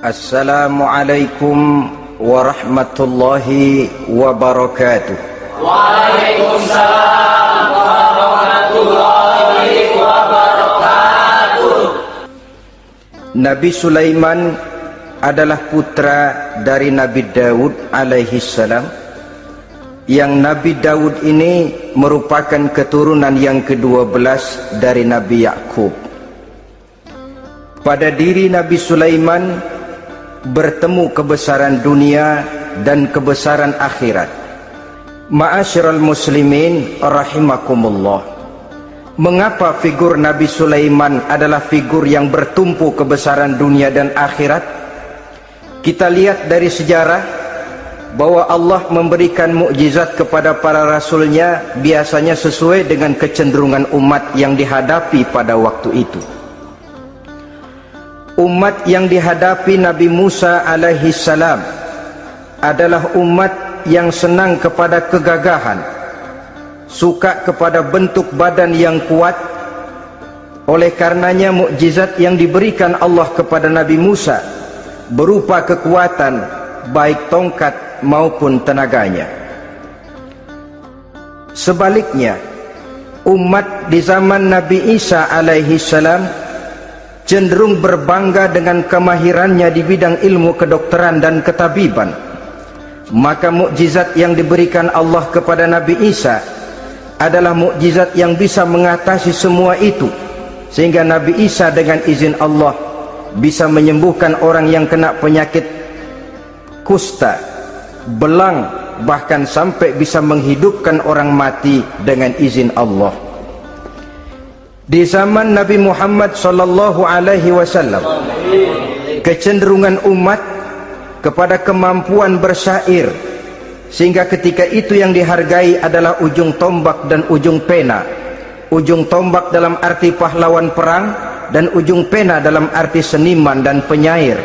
Assalamualaikum warahmatullahi wabarakatuh. Waalaikumsalam warahmatullahi wabarakatuh. Nabi Sulaiman adalah putra dari Nabi Daud alaihi salam, yang Nabi Daud ini merupakan keturunan yang ke-12 dari Nabi Yakub. Pada diri Nabi Sulaiman bertemu kebesaran dunia dan kebesaran akhirat. Ma'asyiral muslimin rahimakumullah. Mengapa figur Nabi Sulaiman adalah figur yang bertumpu kebesaran dunia dan akhirat? Kita lihat dari sejarah bahwa Allah memberikan mukjizat kepada para rasulnya biasanya sesuai dengan kecenderungan umat yang dihadapi pada waktu itu. Umat yang dihadapi Nabi Musa alaihi salam adalah umat yang senang kepada kegagahan, suka kepada bentuk badan yang kuat. Oleh karenanya mukjizat yang diberikan Allah kepada Nabi Musa berupa kekuatan baik tongkat maupun tenaganya. Sebaliknya, umat di zaman Nabi Isa alaihi salam cenderung berbangga dengan kemahirannya di bidang ilmu kedokteran dan ketabiban. Maka mukjizat yang diberikan Allah kepada Nabi Isa adalah mukjizat yang bisa mengatasi semua itu, sehingga Nabi Isa dengan izin Allah bisa menyembuhkan orang yang kena penyakit kusta, belang, bahkan sampai bisa menghidupkan orang mati dengan izin Allah. Di zaman Nabi Muhammad sallallahu alaihi wasallam, kecenderungan umat kepada kemampuan bersyair, sehingga ketika itu yang dihargai adalah ujung tombak dan ujung pena. Ujung tombak dalam arti pahlawan perang dan ujung pena dalam arti seniman dan penyair.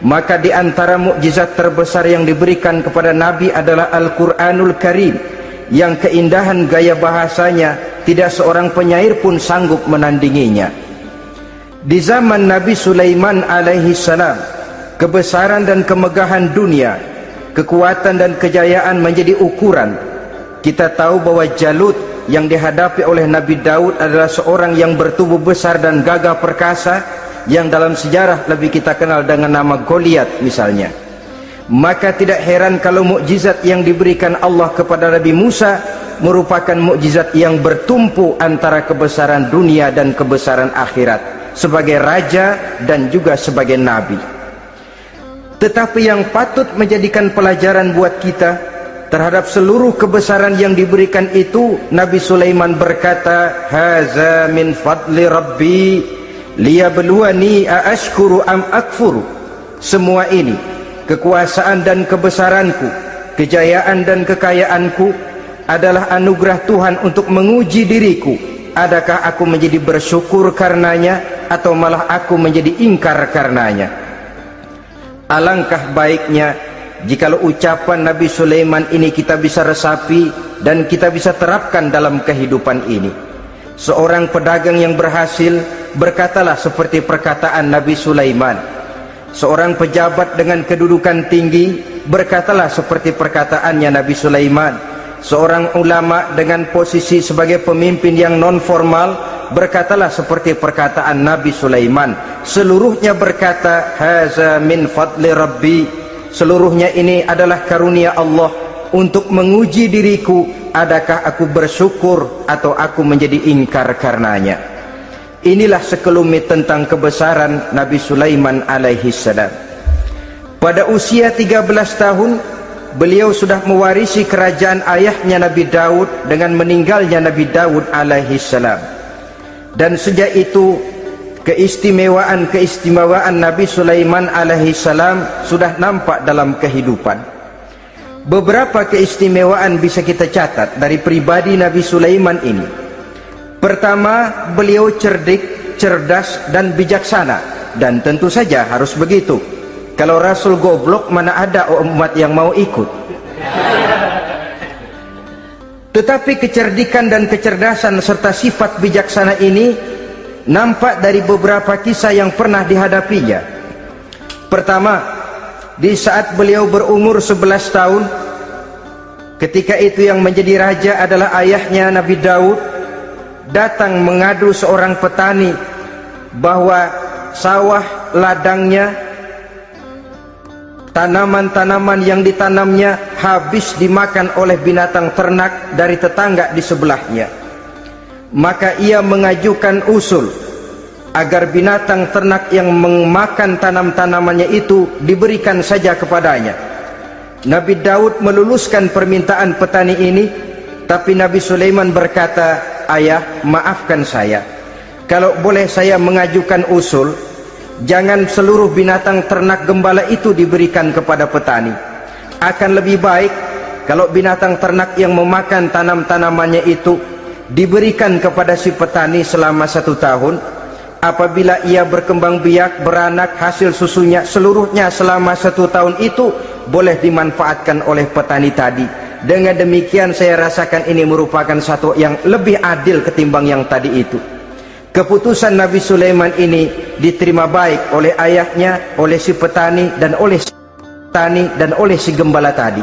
Maka di antara mukjizat terbesar yang diberikan kepada Nabi adalah Al-Quranul Karim, yang keindahan gaya bahasanya tidak seorang penyair pun sanggup menandinginya. Di zaman Nabi Sulaiman alaihi salam, kebesaran dan kemegahan dunia, kekuatan dan kejayaan menjadi ukuran. Kita tahu bahwa Jalut yang dihadapi oleh Nabi Daud adalah seorang yang bertubuh besar dan gagah perkasa, yang dalam sejarah lebih kita kenal dengan nama Goliat misalnya. Maka tidak heran kalau mukjizat yang diberikan Allah kepada Nabi Musa merupakan mukjizat yang bertumpu antara kebesaran dunia dan kebesaran akhirat, sebagai raja dan juga sebagai nabi. Tetapi yang patut menjadikan pelajaran buat kita terhadap seluruh kebesaran yang diberikan itu, Nabi Sulaiman berkata, "Haza min fadli rabbi liyabluwani aashkuru am akfuru." Semua ini, kekuasaan dan kebesaranku, kejayaan dan kekayaanku, adalah anugerah Tuhan untuk menguji diriku. Adakah aku menjadi bersyukur karenanya atau malah aku menjadi ingkar karenanya? Alangkah baiknya jikalau ucapan Nabi Sulaiman ini kita bisa resapi dan kita bisa terapkan dalam kehidupan ini. Seorang pedagang yang berhasil berkatalah seperti perkataan Nabi Sulaiman. Seorang pejabat dengan kedudukan tinggi berkatalah seperti perkataannya Nabi Sulaiman. Seorang ulama dengan posisi sebagai pemimpin yang non formal berkatalah seperti perkataan Nabi Sulaiman. Seluruhnya berkata, "Haza min fadli rabbi." Seluruhnya ini adalah karunia Allah untuk menguji diriku, adakah aku bersyukur atau aku menjadi ingkar karenanya. Inilah sekelumit tentang kebesaran Nabi Sulaiman alaihi salam. Pada usia 13 tahun, beliau sudah mewarisi kerajaan ayahnya Nabi Daud dengan meninggalnya Nabi Daud alaihi salam. Dan sejak itu keistimewaan Nabi Sulaiman alaihi salam sudah nampak dalam kehidupan. Beberapa keistimewaan bisa kita catat dari pribadi Nabi Sulaiman ini. Pertama, beliau cerdik, cerdas dan bijaksana, dan tentu saja harus begitu. Kalau Rasul goblok, mana ada umat yang mau ikut. Tetapi kecerdikan dan kecerdasan serta sifat bijaksana ini nampak dari beberapa kisah yang pernah dihadapinya. Pertama, di saat beliau berumur 11 tahun, ketika itu yang menjadi raja adalah ayahnya Nabi Daud, datang mengadu seorang petani bahwa sawah ladangnya, tanaman-tanaman yang ditanamnya habis dimakan oleh binatang ternak dari tetangga di sebelahnya. Maka ia mengajukan usul agar binatang ternak yang memakan tanam-tanamannya itu diberikan saja kepadanya. Nabi Daud meluluskan permintaan petani ini, tapi Nabi Sulaiman berkata, "Ayah, maafkan saya. Kalau boleh saya mengajukan usul, jangan seluruh binatang ternak gembala itu diberikan kepada petani. Akan lebih baik kalau binatang ternak yang memakan tanam-tanamannya itu diberikan kepada si petani selama 1 tahun. Apabila ia berkembang biak, beranak, hasil susunya seluruhnya selama 1 tahun itu boleh dimanfaatkan oleh petani tadi. Dengan demikian saya rasakan ini merupakan satu yang lebih adil ketimbang yang tadi itu." Keputusan Nabi Sulaiman ini diterima baik oleh ayahnya, oleh si petani dan oleh si gembala tadi.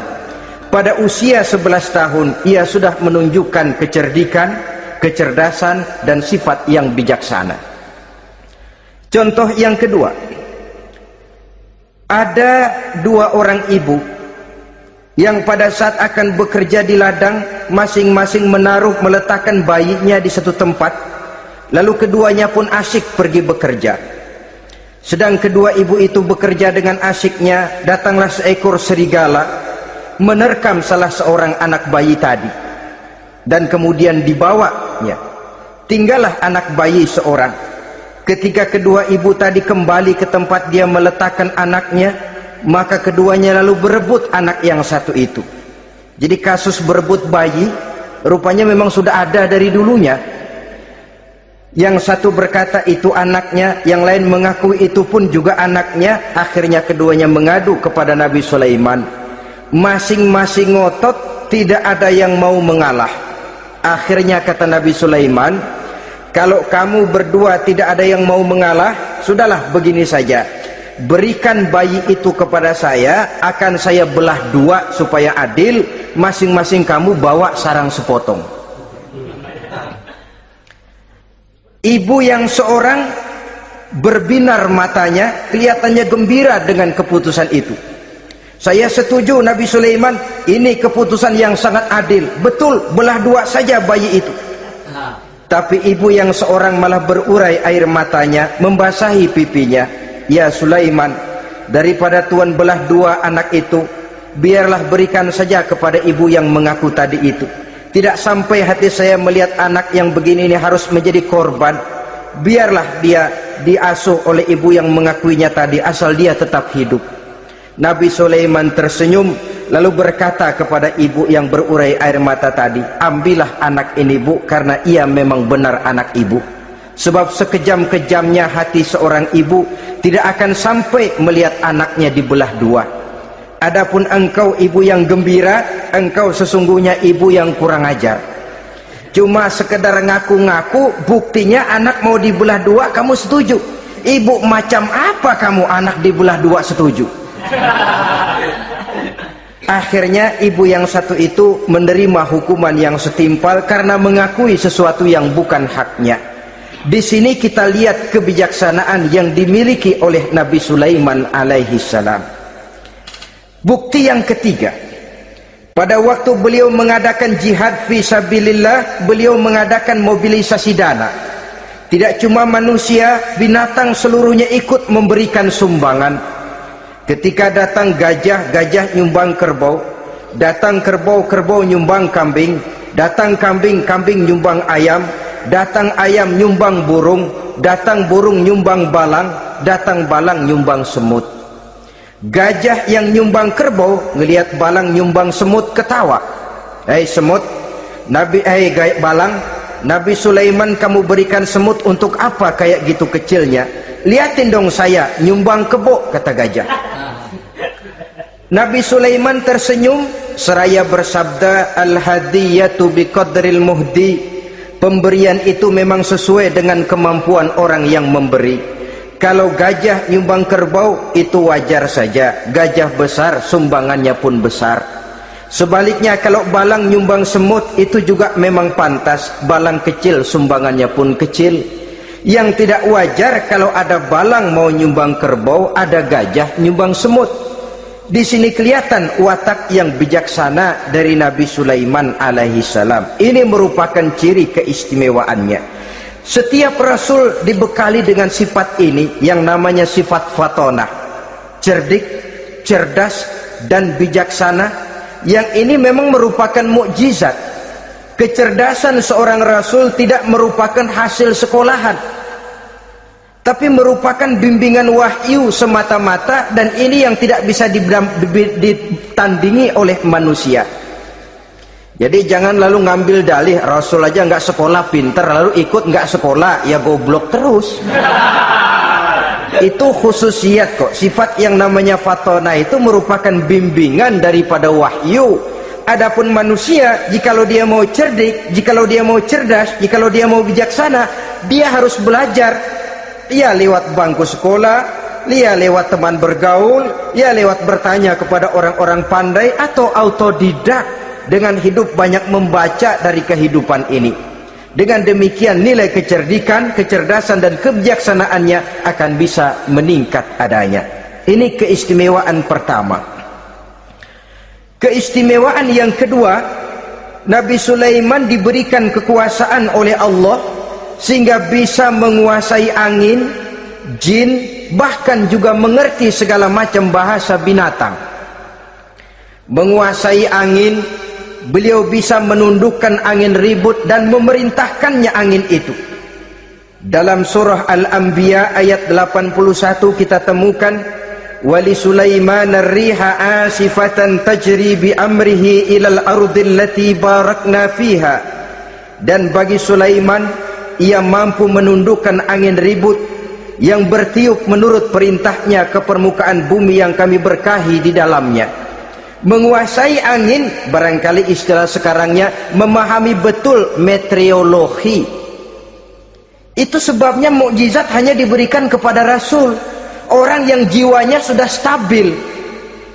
Pada usia 11 tahun ia sudah menunjukkan kecerdikan, kecerdasan dan sifat yang bijaksana. Contoh yang kedua, ada 2 orang ibu yang pada saat akan bekerja di ladang masing-masing meletakkan bayinya di satu tempat. Lalu keduanya pun asyik pergi bekerja. Sedang kedua ibu itu bekerja dengan asyiknya, datanglah seekor serigala menerkam salah seorang anak bayi tadi dan kemudian dibawanya. Tinggallah anak bayi seorang. Ketika kedua ibu tadi kembali ke tempat dia meletakkan anaknya, maka keduanya lalu berebut anak yang satu itu. Jadi kasus berebut bayi rupanya memang sudah ada dari dulunya. Yang satu berkata itu anaknya, yang lain mengaku itu pun juga anaknya. Akhirnya keduanya mengadu kepada Nabi Sulaiman. Masing-masing ngotot, tidak ada yang mau mengalah. Akhirnya kata Nabi Sulaiman, "Kalau kamu berdua tidak ada yang mau mengalah, sudahlah begini saja. Berikan bayi itu kepada saya, akan saya belah 2 supaya adil. Masing-masing kamu bawa sarang sepotong." Ibu yang seorang berbinar matanya, kelihatannya gembira dengan keputusan itu. "Saya setuju Nabi Sulaiman, ini keputusan yang sangat adil. Betul, belah 2 saja bayi itu." Tapi ibu yang seorang malah berurai air matanya, membasahi pipinya. "Ya Sulaiman, daripada Tuhan belah 2 anak itu, biarlah berikan saja kepada ibu yang mengaku tadi itu. Tidak sampai hati saya melihat anak yang begini ini harus menjadi korban. Biarlah dia diasuh oleh ibu yang mengakuinya tadi, asal dia tetap hidup." Nabi Sulaiman tersenyum lalu berkata kepada ibu yang berurai air mata tadi, "Ambillah anak ini Bu, karena ia memang benar anak ibu. Sebab sekejam-kejamnya hati seorang ibu tidak akan sampai melihat anaknya dibelah 2. Adapun engkau ibu yang gembira, engkau sesungguhnya ibu yang kurang ajar. Cuma sekedar ngaku-ngaku, buktinya anak mau dibelah 2 kamu setuju. Ibu macam apa kamu anak dibelah 2 setuju?" Akhirnya ibu yang satu itu menerima hukuman yang setimpal karena mengakui sesuatu yang bukan haknya. Di sini kita lihat kebijaksanaan yang dimiliki oleh Nabi Sulaiman alaihi salam. Bukti yang ketiga, pada waktu beliau mengadakan jihad fi sabilillah, beliau mengadakan mobilisasi dana. Tidak cuma manusia, binatang seluruhnya ikut memberikan sumbangan. Ketika datang gajah, gajah nyumbang kerbau. Datang kerbau, kerbau nyumbang kambing. Datang kambing, kambing nyumbang ayam. Datang ayam nyumbang burung. Datang burung nyumbang balang. Datang balang nyumbang semut. Gajah yang nyumbang kerbau ngelihat balang nyumbang semut ketawa. "Hei semut, balang, Nabi Sulaiman kamu berikan semut untuk apa kayak gitu kecilnya? Liatin dong saya nyumbang kebo," kata gajah. Nabi Sulaiman tersenyum seraya bersabda, "Al-hadiyatu biqadril muhdi." Pemberian itu memang sesuai dengan kemampuan orang yang memberi. Kalau gajah nyumbang kerbau itu wajar saja, gajah besar sumbangannya pun besar. Sebaliknya kalau balang nyumbang semut itu juga memang pantas, balang kecil sumbangannya pun kecil. Yang tidak wajar kalau ada balang mau nyumbang kerbau, ada gajah nyumbang semut. Di sini kelihatan watak yang bijaksana dari Nabi Sulaiman alaihi salam. Ini merupakan ciri keistimewaannya. Setiap rasul dibekali dengan sifat ini yang namanya sifat fatonah, cerdik, cerdas, dan bijaksana. Yang ini memang merupakan mukjizat. Kecerdasan seorang rasul tidak merupakan hasil sekolahan, tapi merupakan bimbingan wahyu semata-mata, dan ini yang tidak bisa ditandingi oleh manusia. Jadi jangan lalu ngambil dalih rasul aja nggak sekolah pinter lalu ikut nggak sekolah, ya goblok terus. Itu khususiat kok. Sifat yang namanya fatona itu merupakan bimbingan daripada wahyu. Adapun manusia, jikalau dia mau cerdik, jikalau dia mau cerdas, jikalau dia mau bijaksana, dia harus belajar. Ya lewat bangku sekolah, ya lewat teman bergaul, ya lewat bertanya kepada orang-orang pandai, atau autodidak dengan hidup banyak membaca dari kehidupan ini. Dengan demikian nilai kecerdikan, kecerdasan, dan kebijaksanaannya akan bisa meningkat adanya. Ini keistimewaan pertama. Keistimewaan yang kedua, Nabi Sulaiman diberikan kekuasaan oleh Allah sehingga bisa menguasai angin, jin, bahkan juga mengerti segala macam bahasa binatang. Menguasai angin, beliau bisa menundukkan angin ribut dan memerintahkannya angin itu. Dalam surah Al-Anbiya ayat 81 kita temukan, wali Sulaiman ar-riha asifatan tajri bi amrihi ilal ardil lati barakna fiha. Dan bagi Sulaiman, ia mampu menundukkan angin ribut yang bertiup menurut perintahnya ke permukaan bumi yang kami berkahi di dalamnya. Menguasai angin, barangkali istilah sekarangnya memahami betul meteorologi. Itu sebabnya mukjizat hanya diberikan kepada rasul, orang yang jiwanya sudah stabil.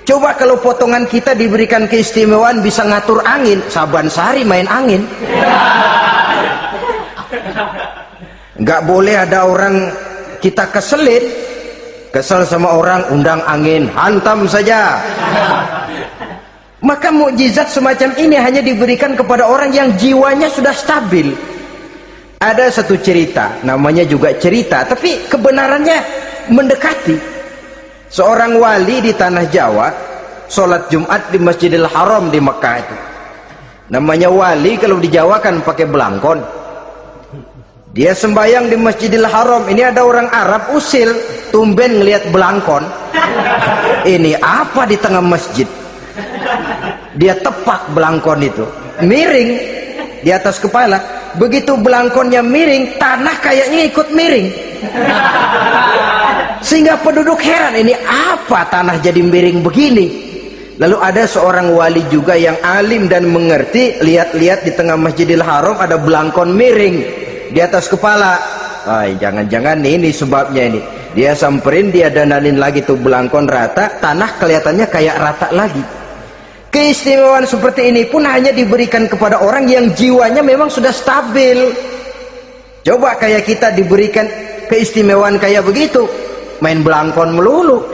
Coba kalau potongan kita diberikan keistimewaan bisa ngatur angin, Saban Sari main angin. Nggak boleh ada orang kita keselin, kesel sama orang, undang angin, hantam saja. Maka mukjizat semacam ini hanya diberikan kepada orang yang jiwanya sudah stabil. Ada satu cerita, namanya juga cerita, tapi kebenarannya mendekati. Seorang wali di tanah Jawa sholat Jumat di Masjidil Haram di Mekah itu. Namanya wali kalau di Jawa kan pakai belangkon. Dia sembahyang di Masjidil Haram. Ini ada orang Arab usil, tumben ngelihat belangkon. Ini apa di tengah masjid? Dia tepak belangkon itu, miring di atas kepala. Begitu belangkonnya miring, tanah kayaknya ikut miring. Sehingga penduduk heran, ini apa tanah jadi miring begini? Lalu ada seorang wali juga yang alim dan mengerti, lihat-lihat di tengah Masjidil Haram ada belangkon miring di atas kepala. Jangan-jangan ini sebabnya ini. Dia samperin, dia dandanin lagi tuh belangkon rata, tanah kelihatannya kayak rata lagi. Keistimewaan seperti ini pun hanya diberikan kepada orang yang jiwanya memang sudah stabil. Coba kayak kita diberikan keistimewaan kayak begitu, main belangkon melulu.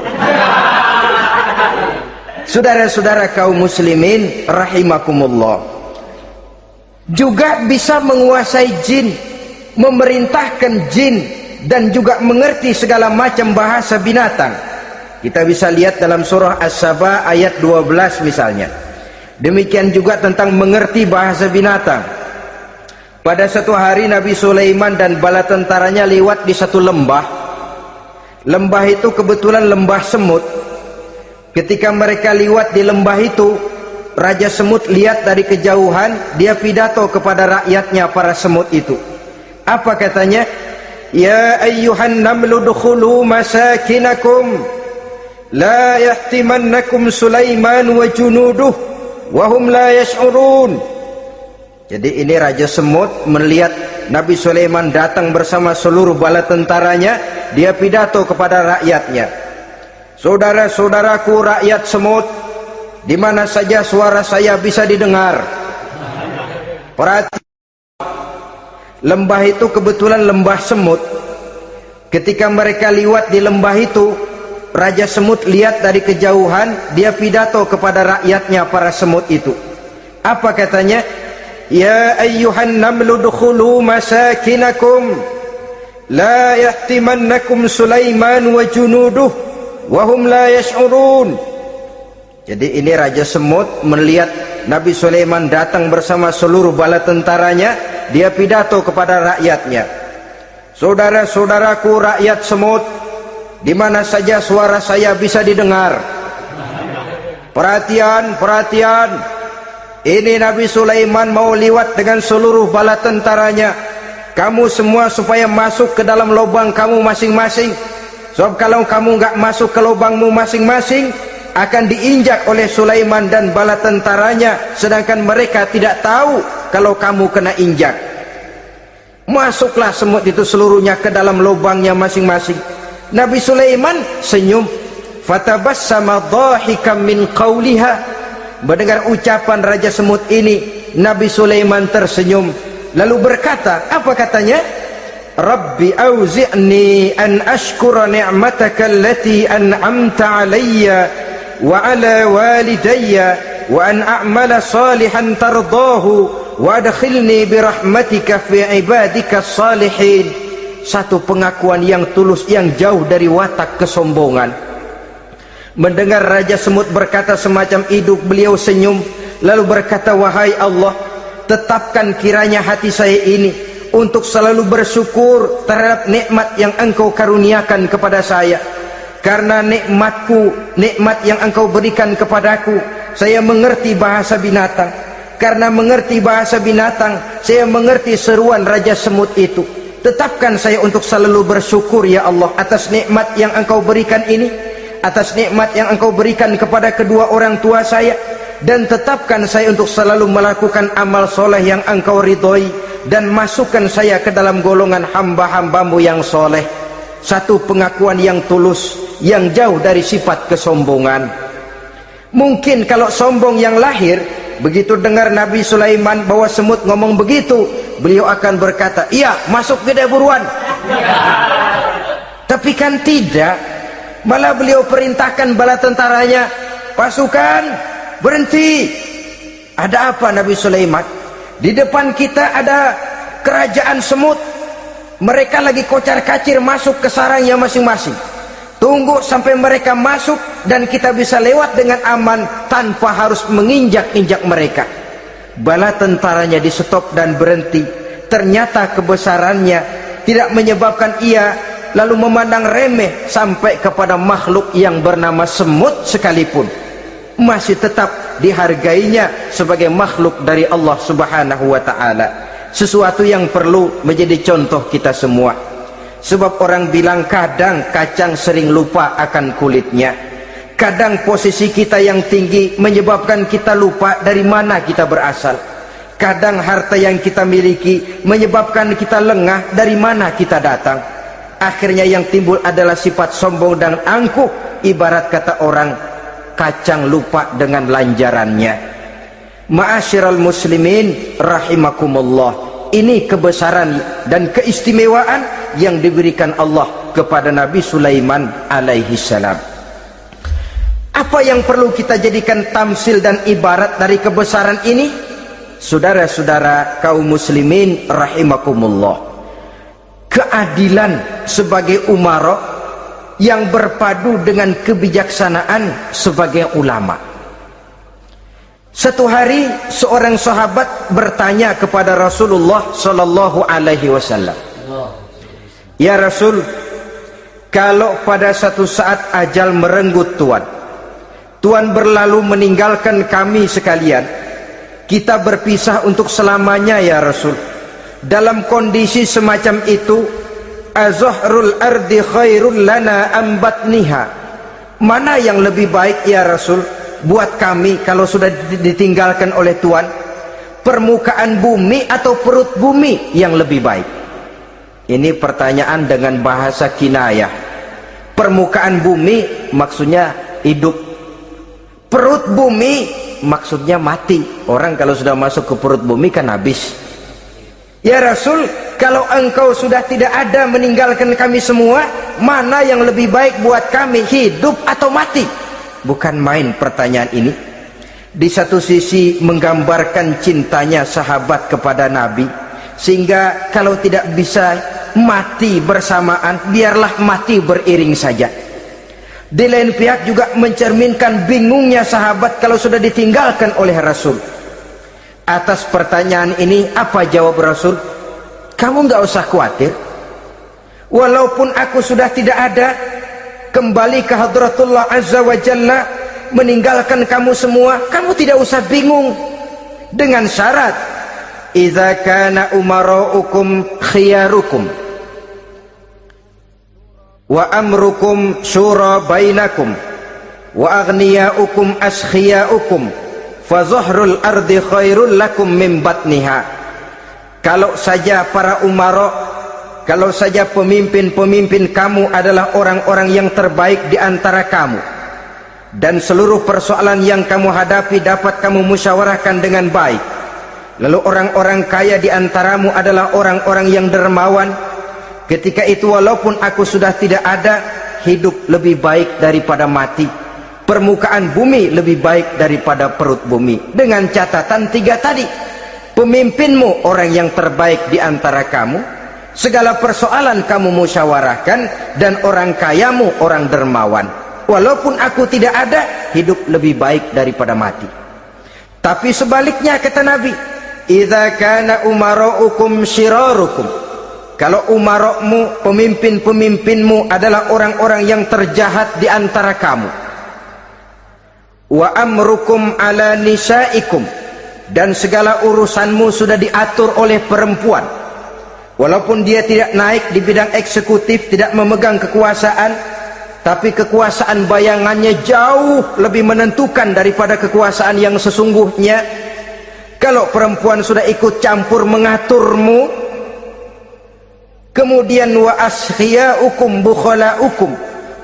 Saudara-saudara kaum muslimin rahimakumullah, juga bisa menguasai jin, memerintahkan jin, dan juga mengerti segala macam bahasa binatang. Kita bisa lihat dalam surah As-Saba ayat 12 misalnya. Demikian juga tentang mengerti bahasa binatang. Pada satu hari Nabi Sulaiman dan bala tentaranya lewat di satu lembah. Lembah itu kebetulan lembah semut. Ketika mereka lewat di lembah itu, Raja Semut lihat dari kejauhan, dia pidato kepada rakyatnya para semut itu. Apa katanya? Ya ayyuhan namlu dukhulu masakinakum la yahtimannakum Sulaiman wa junuduh wa hum la yash'urun. Jadi ini Raja Semut melihat Nabi Sulaiman datang bersama seluruh bala tentaranya. dia pidato kepada rakyatnya. Saudara-saudaraku rakyat semut, di mana saja suara saya bisa didengar. Perhatian, lembah itu kebetulan lembah semut. Ketika mereka liwat di lembah itu, Raja Semut lihat dari kejauhan, dia pidato kepada rakyatnya, para semut itu. Apa katanya? Ya ayyuhan namlu dukhulu masakinakum la yahtimannakum Sulaiman wa junuduh wa hum la yash'urun. Jadi ini Raja Semut melihat Nabi Sulaiman datang bersama seluruh bala tentaranya, dia pidato kepada rakyatnya. Saudara-saudaraku rakyat semut, di mana saja suara saya bisa didengar. Perhatian, perhatian. Ini Nabi Sulaiman mau liwat dengan seluruh bala tentaranya. Kamu semua supaya masuk ke dalam lubang kamu masing-masing. Sebab kalau kamu enggak masuk ke lubangmu masing-masing, akan diinjak oleh Sulaiman dan bala tentaranya, sedangkan mereka tidak tahu kalau kamu kena injak. Masuklah semut itu seluruhnya ke dalam lubangnya masing-masing. Nabi Sulaiman senyum. Fatabassama dhahikan min qawliha. Mendengar ucapan Raja Semut ini, Nabi Sulaiman tersenyum, lalu berkata, apa katanya? Rabbi auzi'ni an ashkura ni'mataka allati an'amta alayya wa ala walidayya wa an a'mala salihan tardahu wa adkhilni birahmatika fi ibadika salihin. Satu pengakuan yang tulus, yang jauh dari watak kesombongan. Mendengar Raja Semut berkata semacam itu, beliau senyum lalu berkata, wahai Allah, tetapkan kiranya hati saya ini untuk selalu bersyukur terhadap nikmat yang Engkau karuniakan kepada saya. Karena nikmatku, nikmat yang Engkau berikan kepadaku, saya mengerti bahasa binatang. Karena mengerti bahasa binatang, saya mengerti seruan Raja Semut itu. Tetapkan saya untuk selalu bersyukur ya Allah atas nikmat yang Engkau berikan ini, atas nikmat yang Engkau berikan kepada kedua orang tua saya, dan tetapkan saya untuk selalu melakukan amal soleh yang Engkau ridhoi, dan masukkan saya ke dalam golongan hamba-hambamu yang soleh. Satu pengakuan yang tulus, yang jauh dari sifat kesombongan. Mungkin kalau sombong yang lahir, begitu dengar Nabi Sulaiman bahwa semut ngomong begitu, beliau akan berkata, iya masuk gede buruan. Tapi kan tidak. Malah beliau perintahkan bala tentaranya, pasukan berhenti. Ada apa Nabi Sulaiman? Di depan kita ada kerajaan semut. Mereka lagi kocar-kacir masuk ke sarangnya masing-masing. Tunggu sampai mereka masuk dan kita bisa lewat dengan aman tanpa harus menginjak-injak mereka. Bala tentaranya di stop dan berhenti. Ternyata kebesarannya tidak menyebabkan ia lalu memandang remeh sampai kepada makhluk yang bernama semut sekalipun. Masih tetap dihargainya sebagai makhluk dari Allah Subhanahu wa ta'ala. Sesuatu yang perlu menjadi contoh kita semua. Sebab orang bilang kadang kacang sering lupa akan kulitnya. Kadang posisi kita yang tinggi menyebabkan kita lupa dari mana kita berasal. Kadang harta yang kita miliki menyebabkan kita lengah dari mana kita datang. Akhirnya yang timbul adalah sifat sombong dan angkuh, ibarat kata orang, kacang lupa dengan lanjarannya. Ma'asyiral muslimin rahimakumullah, ini kebesaran dan keistimewaan yang diberikan Allah kepada Nabi Sulaiman alaihi salam. Apa yang perlu kita jadikan tamsil dan ibarat dari kebesaran ini? Saudara-saudara kaum muslimin rahimakumullah, keadilan sebagai umara yang berpadu dengan kebijaksanaan sebagai ulama. Satu hari seorang sahabat bertanya kepada Rasulullah sallallahu alaihi wasallam, ya Rasul, kalau pada satu saat ajal merenggut Tuhan berlalu meninggalkan kami sekalian, kita berpisah untuk selamanya ya Rasul. Dalam kondisi semacam itu, azahrul ardi khairul lana ambatniha. Mana yang lebih baik ya Rasul buat kami kalau sudah ditinggalkan oleh Tuhan? Permukaan bumi atau perut bumi yang lebih baik? Ini pertanyaan dengan bahasa kinayah. Permukaan bumi maksudnya hidup, perut bumi maksudnya mati. Orang kalau sudah masuk ke perut bumi kan habis. Ya Rasul, kalau engkau sudah tidak ada meninggalkan kami semua, mana yang lebih baik buat kami, hidup atau mati? Bukan main pertanyaan ini. Di satu sisi menggambarkan cintanya sahabat kepada Nabi, sehingga kalau tidak bisa mati bersamaan, biarlah mati beriring saja. Di lain pihak juga mencerminkan bingungnya sahabat kalau sudah ditinggalkan oleh Rasul. Atas pertanyaan ini apa jawab Rasul? Kamu nggak usah khawatir, walaupun aku sudah tidak ada, kembali ke hadratullah azza wa jalla, meninggalkan kamu semua, kamu tidak usah bingung. Dengan syarat, idza kana umaraukum khiyarukum wa amrukum syura bainakum wa aghniyaukum askhiyaukum fa zahrul ardi khairul lakum min batniha. Kalau saja para umara, kalau saja pemimpin-pemimpin kamu adalah orang-orang yang terbaik di antara kamu, dan seluruh persoalan yang kamu hadapi dapat kamu musyawarahkan dengan baik, lalu orang-orang kaya di antaramu adalah orang-orang yang dermawan, ketika itu walaupun aku sudah tidak ada, hidup lebih baik daripada mati, permukaan bumi lebih baik daripada perut bumi. Dengan catatan tiga tadi: pemimpinmu orang yang terbaik di antara kamu, segala persoalan kamu musyawarahkan, dan orang kayamu orang dermawan. Walaupun aku tidak ada, hidup lebih baik daripada mati. Tapi sebaliknya kata Nabi, idza kana umaraukum syirarukum, kalau umarokmu, pemimpin-pemimpinmu adalah orang-orang yang terjahat di antara kamu, wa amrukum ala nisaikum, dan segala urusanmu sudah diatur oleh perempuan, walaupun dia tidak naik di bidang eksekutif, tidak memegang kekuasaan, tapi kekuasaan bayangannya jauh lebih menentukan daripada kekuasaan yang sesungguhnya. Kalau perempuan sudah ikut campur mengaturmu, kemudian wa askhiyaukum bukhalaukum,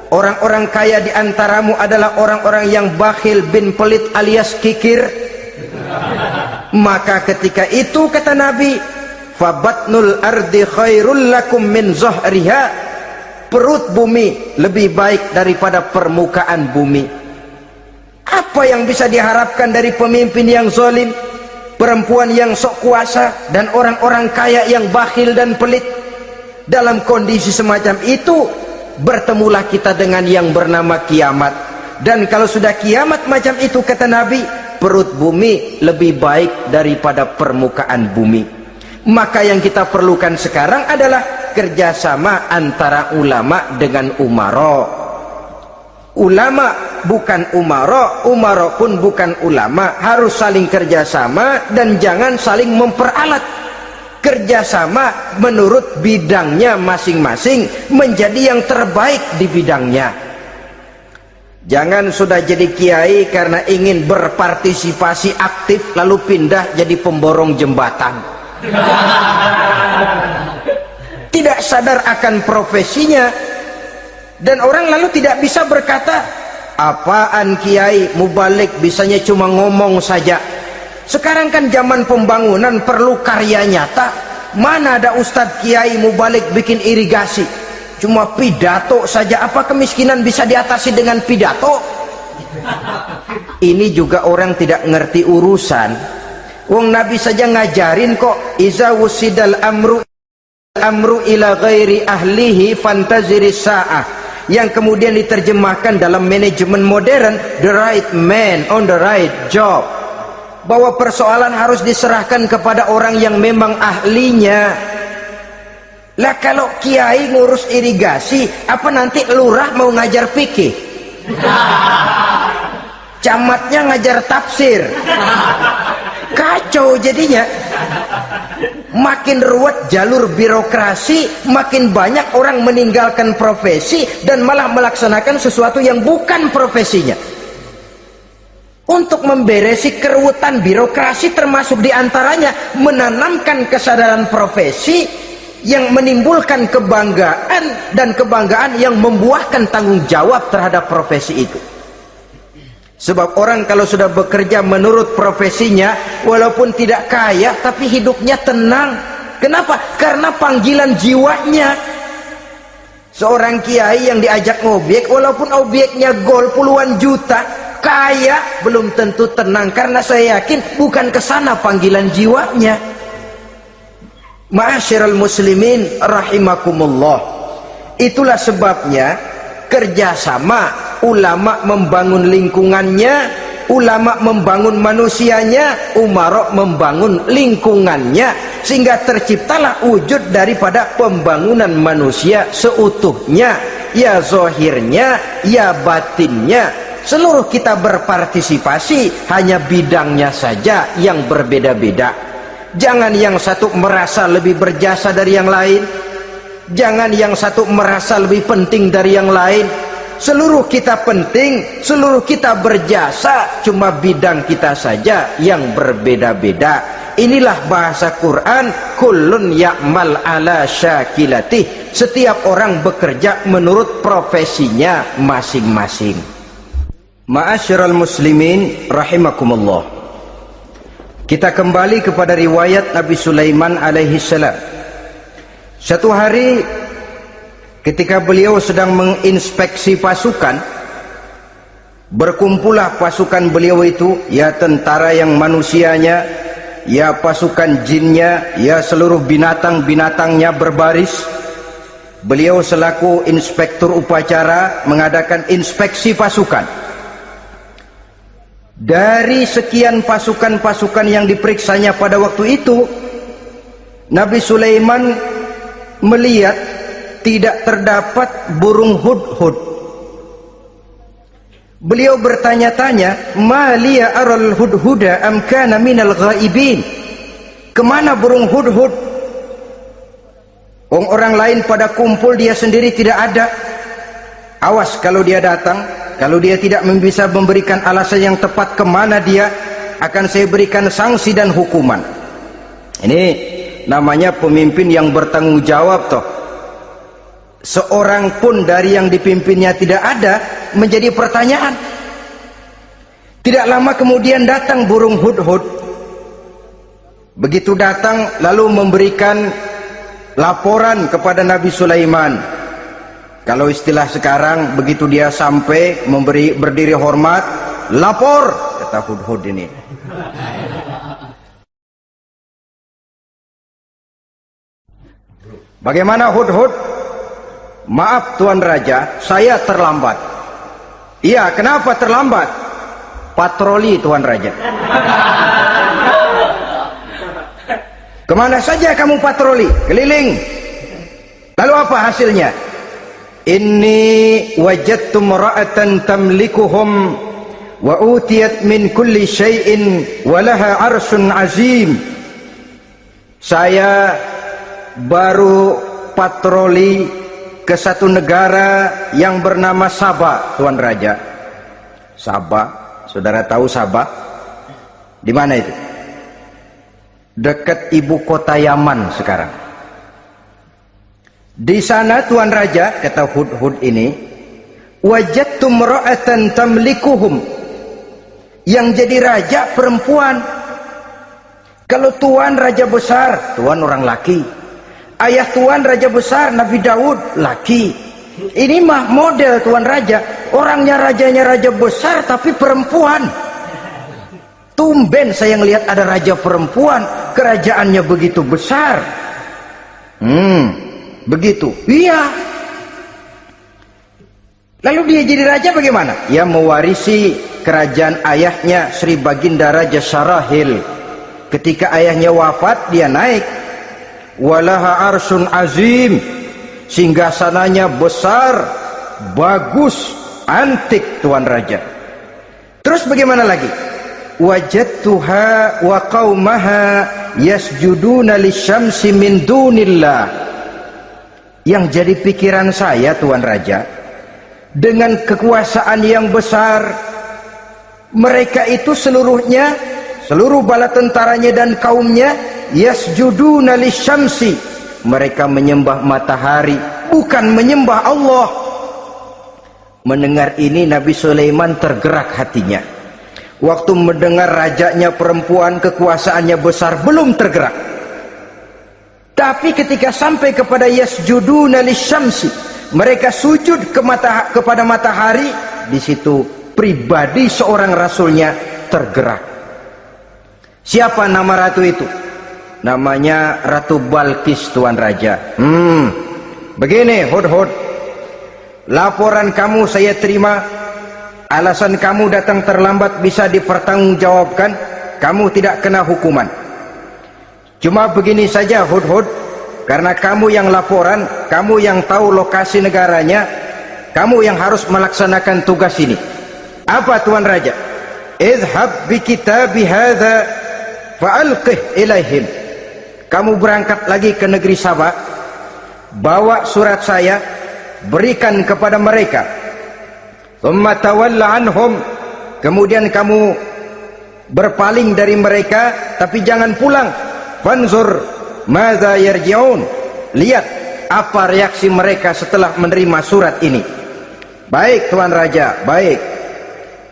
orang-orang kaya di antaramu adalah orang-orang yang bakhil bin pelit alias kikir, maka ketika itu kata Nabi, fabatnul ardi khairul lakum min zahriha, perut bumi lebih baik daripada permukaan bumi. Apa yang bisa diharapkan dari pemimpin yang zalim, perempuan yang sok kuasa, dan orang-orang kaya yang bakhil dan pelit? Dalam kondisi semacam itu, bertemulah kita dengan yang bernama kiamat. Dan kalau sudah kiamat macam itu kata Nabi, perut bumi lebih baik daripada permukaan bumi. Maka yang kita perlukan sekarang adalah kerjasama antara ulama dengan umara. Ulama bukan umara, umara pun bukan ulama. Harus saling kerjasama dan jangan saling memperalat. Kerjasama menurut bidangnya masing-masing, menjadi yang terbaik di bidangnya. Jangan sudah jadi kiai karena ingin berpartisipasi aktif lalu pindah jadi pemborong jembatan. Tidak sadar akan profesinya, dan orang lalu tidak bisa berkata, apaan kiai mubalik bisanya cuma ngomong saja. Sekarang kan zaman pembangunan perlu karya nyata. Mana ada ustadz kiai mubalik bikin irigasi, cuma pidato saja. Apa kemiskinan bisa diatasi dengan pidato? Ini juga orang tidak ngerti urusan. Wong Nabi saja ngajarin kok, iza wusidal amru ila ghairi ahlihi fantaziris sa'ah, yang kemudian diterjemahkan dalam manajemen modern, the right man on the right job, bahwa persoalan harus diserahkan kepada orang yang memang ahlinya. Lah kalau kiai ngurus irigasi, apa nanti lurah mau ngajar fikih, camatnya ngajar tafsir? Kacau jadinya. Makin ruwet jalur birokrasi, makin banyak orang meninggalkan profesi dan malah melaksanakan sesuatu yang bukan profesinya. Untuk memberesi keruwetan birokrasi, termasuk diantaranya menanamkan kesadaran profesi, yang menimbulkan kebanggaan, dan kebanggaan yang membuahkan tanggung jawab terhadap profesi itu. Sebab orang kalau sudah bekerja menurut profesinya, walaupun tidak kaya tapi hidupnya tenang. Kenapa? Karena panggilan jiwanya. Seorang kiai yang diajak ngobek, walaupun objeknya gol puluhan juta, kaya, belum tentu tenang, karena saya yakin bukan kesana panggilan jiwanya. Ma'asyiral muslimin rahimakumullah. Itulah sebabnya kerjasama, ulama membangun lingkungannya, ulama membangun manusianya, umarok membangun lingkungannya, sehingga terciptalah wujud daripada pembangunan manusia seutuhnya, ya zahirnya, ya batinnya. Seluruh kita berpartisipasi, hanya bidangnya saja yang berbeda-beda. Jangan yang satu merasa lebih berjasa dari yang lain, jangan yang satu merasa lebih penting dari yang lain. Seluruh kita penting, seluruh kita berjasa, cuma bidang kita saja yang berbeda-beda. Inilah bahasa Quran, kullun ya'mal ala syakilatih. Setiap orang bekerja menurut profesinya masing-masing. Ma'asyiral muslimin rahimakumullah. Kita kembali kepada riwayat Nabi Sulaiman alaihi salam. Satu hari ketika beliau sedang menginspeksi pasukan, berkumpullah pasukan beliau itu, ya tentara yang manusianya, ya pasukan jinnya, ya seluruh binatang-binatangnya berbaris. Beliau selaku inspektur upacara mengadakan inspeksi pasukan. Dari sekian pasukan-pasukan yang diperiksanya pada waktu itu, Nabi Sulaiman melihat tidak terdapat burung hudhud. Beliau bertanya-tanya, "Ma liya aral hudhuda am kana minal ghaibin?" Kemana burung hudhud? Orang lain pada kumpul, dia sendiri tidak ada. Awas kalau dia datang, kalau dia tidak bisa memberikan alasan yang tepat kemana dia, akan saya berikan sanksi dan hukuman. Ini namanya pemimpin yang bertanggung jawab toh. Seorang pun dari yang dipimpinnya tidak ada, menjadi pertanyaan. Tidak lama kemudian datang burung hudhud. Begitu datang lalu memberikan laporan kepada Nabi Sulaiman. Kalau istilah sekarang, begitu dia sampai berdiri hormat, lapor, kata hudhud ini. Bagaimana hudhud? Maaf Tuan Raja, saya terlambat. Iya, kenapa terlambat? Patroli Tuan Raja. Kemana saja kamu patroli? Keliling. Lalu apa hasilnya? Inni wajadtu mar'atan tamlikuhum wa utiyat min kulli syai'in wa laha arsyun azim. Saya baru patroli ke satu negara yang bernama Sabah, Tuan Raja. Sabah, saudara tahu Sabah? Di mana itu? Dekat ibu kota Yaman sekarang. Di sana Tuan Raja, kata hudhud ini, wajadtu mar'atan tamlikuhum. Yang jadi raja perempuan. Kalau Tuan raja besar, Tuan orang laki. Ayah Tuan raja besar Nabi Daud laki. Ini mah model Tuan Raja. Orangnya rajanya raja besar tapi perempuan. Tumben saya ngelihat ada raja perempuan, kerajaannya begitu besar. Begitu. Iya. Lalu dia jadi raja bagaimana? Ia mewarisi kerajaan ayahnya Sri Baginda Raja Syarahil. Ketika ayahnya wafat, dia naik. Walaha arsun azim, singgasananya besar, bagus, antik Tuan Raja. Terus bagaimana lagi? Wajadtuha wa qaumaha yasjuduna lisyamsi min dunillah. Yang jadi pikiran saya Tuan Raja, dengan kekuasaan yang besar, mereka itu seluruhnya, seluruh bala tentaranya dan kaumnya, yasjuduna lisyamsi, Mereka menyembah matahari, bukan menyembah Allah. Mendengar ini Nabi Sulaiman tergerak hatinya. Waktu mendengar rajanya perempuan, kekuasaannya besar, belum tergerak. Tapi ketika sampai kepada yasjuduna lisyamsi, mereka sujud kepada matahari, di situ pribadi seorang rasulnya tergerak. Siapa nama ratu itu? Namanya Ratu Balqis, Tuan Raja. Begini Hudhud, laporan kamu saya terima. Alasan kamu datang terlambat bisa dipertanggungjawabkan. Kamu tidak kena hukuman. Cuma begini saja Hudhud, karena kamu yang laporan, kamu yang tahu lokasi negaranya, kamu yang harus melaksanakan tugas ini. Apa Tuan Raja? Idhab bi kitabi hadza fa'alqih ilaihim. Kamu berangkat lagi ke negeri Sabah, bawa surat saya, berikan kepada mereka. Thumma tawalla anhum, kemudian kamu berpaling dari mereka, tapi jangan pulang. Fanzur madza yarji'un, lihat apa reaksi mereka setelah menerima surat ini. Baik Tuan Raja, baik.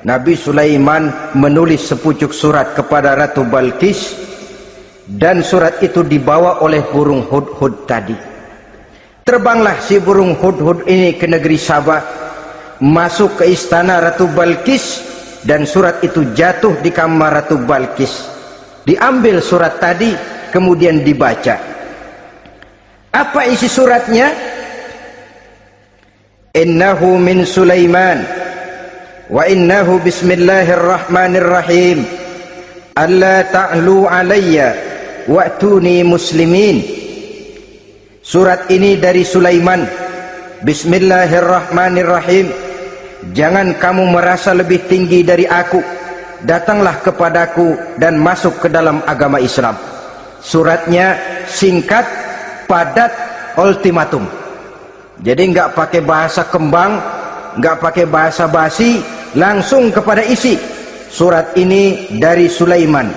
Nabi Sulaiman menulis sepucuk surat kepada Ratu Balqis, dan surat itu dibawa oleh burung Hudhud tadi. Terbanglah si burung Hudhud ini ke negeri Sabah, masuk ke istana Ratu Balqis, dan surat itu jatuh di kamar Ratu Balqis. Diambil surat tadi, kemudian dibaca. Apa isi suratnya? Innahu min Sulaiman wa innahu bismillahirrahmanirrahim alla ta'lu alayya wa'tuni muslimin. Surat ini dari Sulaiman. Bismillahirrahmanirrahim. Jangan kamu merasa lebih tinggi dari aku, datanglah kepadaku dan masuk ke dalam agama Islam. Suratnya singkat, padat, ultimatum. Jadi nggak pakai bahasa kembang, nggak pakai bahasa basi, langsung kepada isi. Surat ini dari Sulaiman.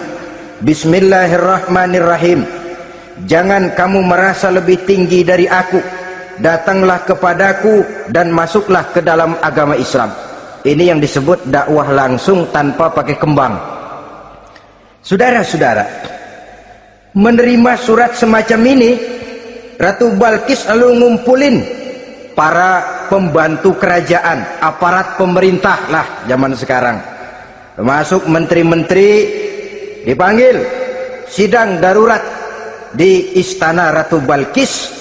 Bismillahirrahmanirrahim. Jangan kamu merasa lebih tinggi dari aku, datanglah kepadaku dan masuklah ke dalam agama Islam. Ini yang disebut dakwah langsung tanpa pakai kembang. Saudara-saudara, menerima surat semacam ini, Ratu Balqis lalu ngumpulin para pembantu kerajaan, aparat pemerintah lah zaman sekarang, termasuk menteri-menteri, dipanggil sidang darurat di istana Ratu Balqis,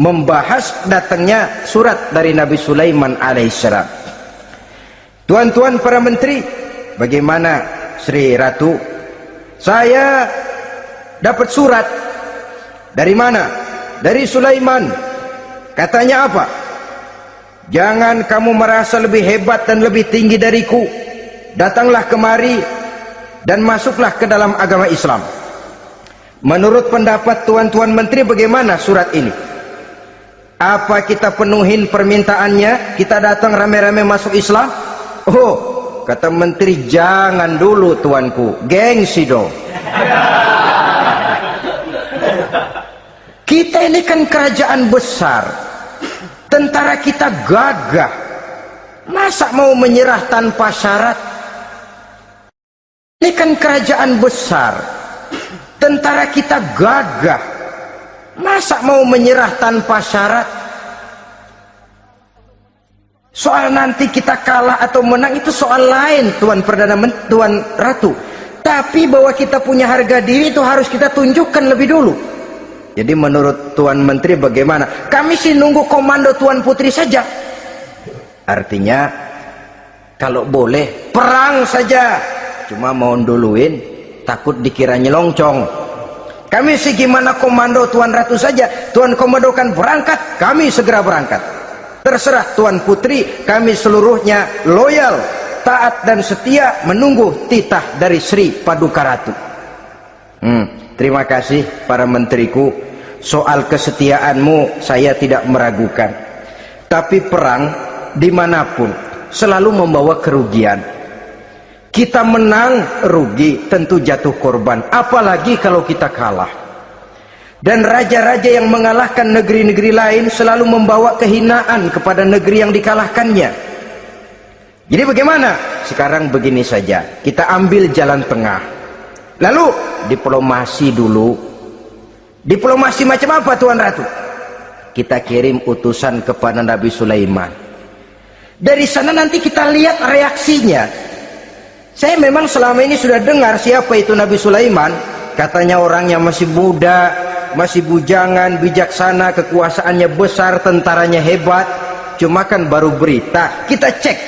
membahas datangnya surat dari Nabi Sulaiman alaihissalam. Tuan-tuan para menteri, bagaimana Sri Ratu? Saya dapat surat. Dari mana? Dari Sulaiman. Katanya apa? Jangan kamu merasa lebih hebat dan lebih tinggi dariku. Datanglah kemari dan masuklah ke dalam agama Islam. Menurut pendapat tuan-tuan menteri, bagaimana surat ini? Apa kita penuhin permintaannya? Kita datang rame-rame masuk Islam? Oh, kata menteri, jangan dulu tuanku, gengsi dong. Kita ini kan kerajaan besar, tentara kita gagah, masa mau menyerah tanpa syarat? Ini kan kerajaan besar, tentara kita gagah, masa mau menyerah tanpa syarat? Soal nanti kita kalah atau menang itu soal lain, Tuan Ratu. Tapi bahwa kita punya harga diri itu harus kita tunjukkan lebih dulu. Jadi menurut Tuan Menteri bagaimana? Kami sih nunggu komando Tuan Putri saja. Artinya kalau boleh perang saja, cuma mau duluin takut dikira nyelongcong. Kami sih gimana komando Tuan Ratu saja. Tuan komandokan berangkat, kami segera berangkat. Terserah Tuan Putri, kami seluruhnya loyal, taat dan setia menunggu titah dari Sri Paduka Ratu. Terima kasih para menteriku. Soal kesetiaanmu saya tidak meragukan. Tapi perang dimanapun selalu membawa kerugian. Kita menang rugi, tentu jatuh korban. Apalagi kalau kita kalah. Dan raja-raja yang mengalahkan negeri-negeri lain selalu membawa kehinaan kepada negeri yang dikalahkannya. Jadi bagaimana? Sekarang begini saja, kita ambil jalan tengah. Lalu diplomasi dulu. Diplomasi macam apa Tuan Ratu? Kita kirim utusan kepada Nabi Sulaiman. Dari sana nanti kita lihat reaksinya. Saya memang selama ini sudah dengar siapa itu Nabi Sulaiman. Katanya orangnya masih muda, masih bujangan, bijaksana, kekuasaannya besar, tentaranya hebat. Cuma kan baru berita, kita cek.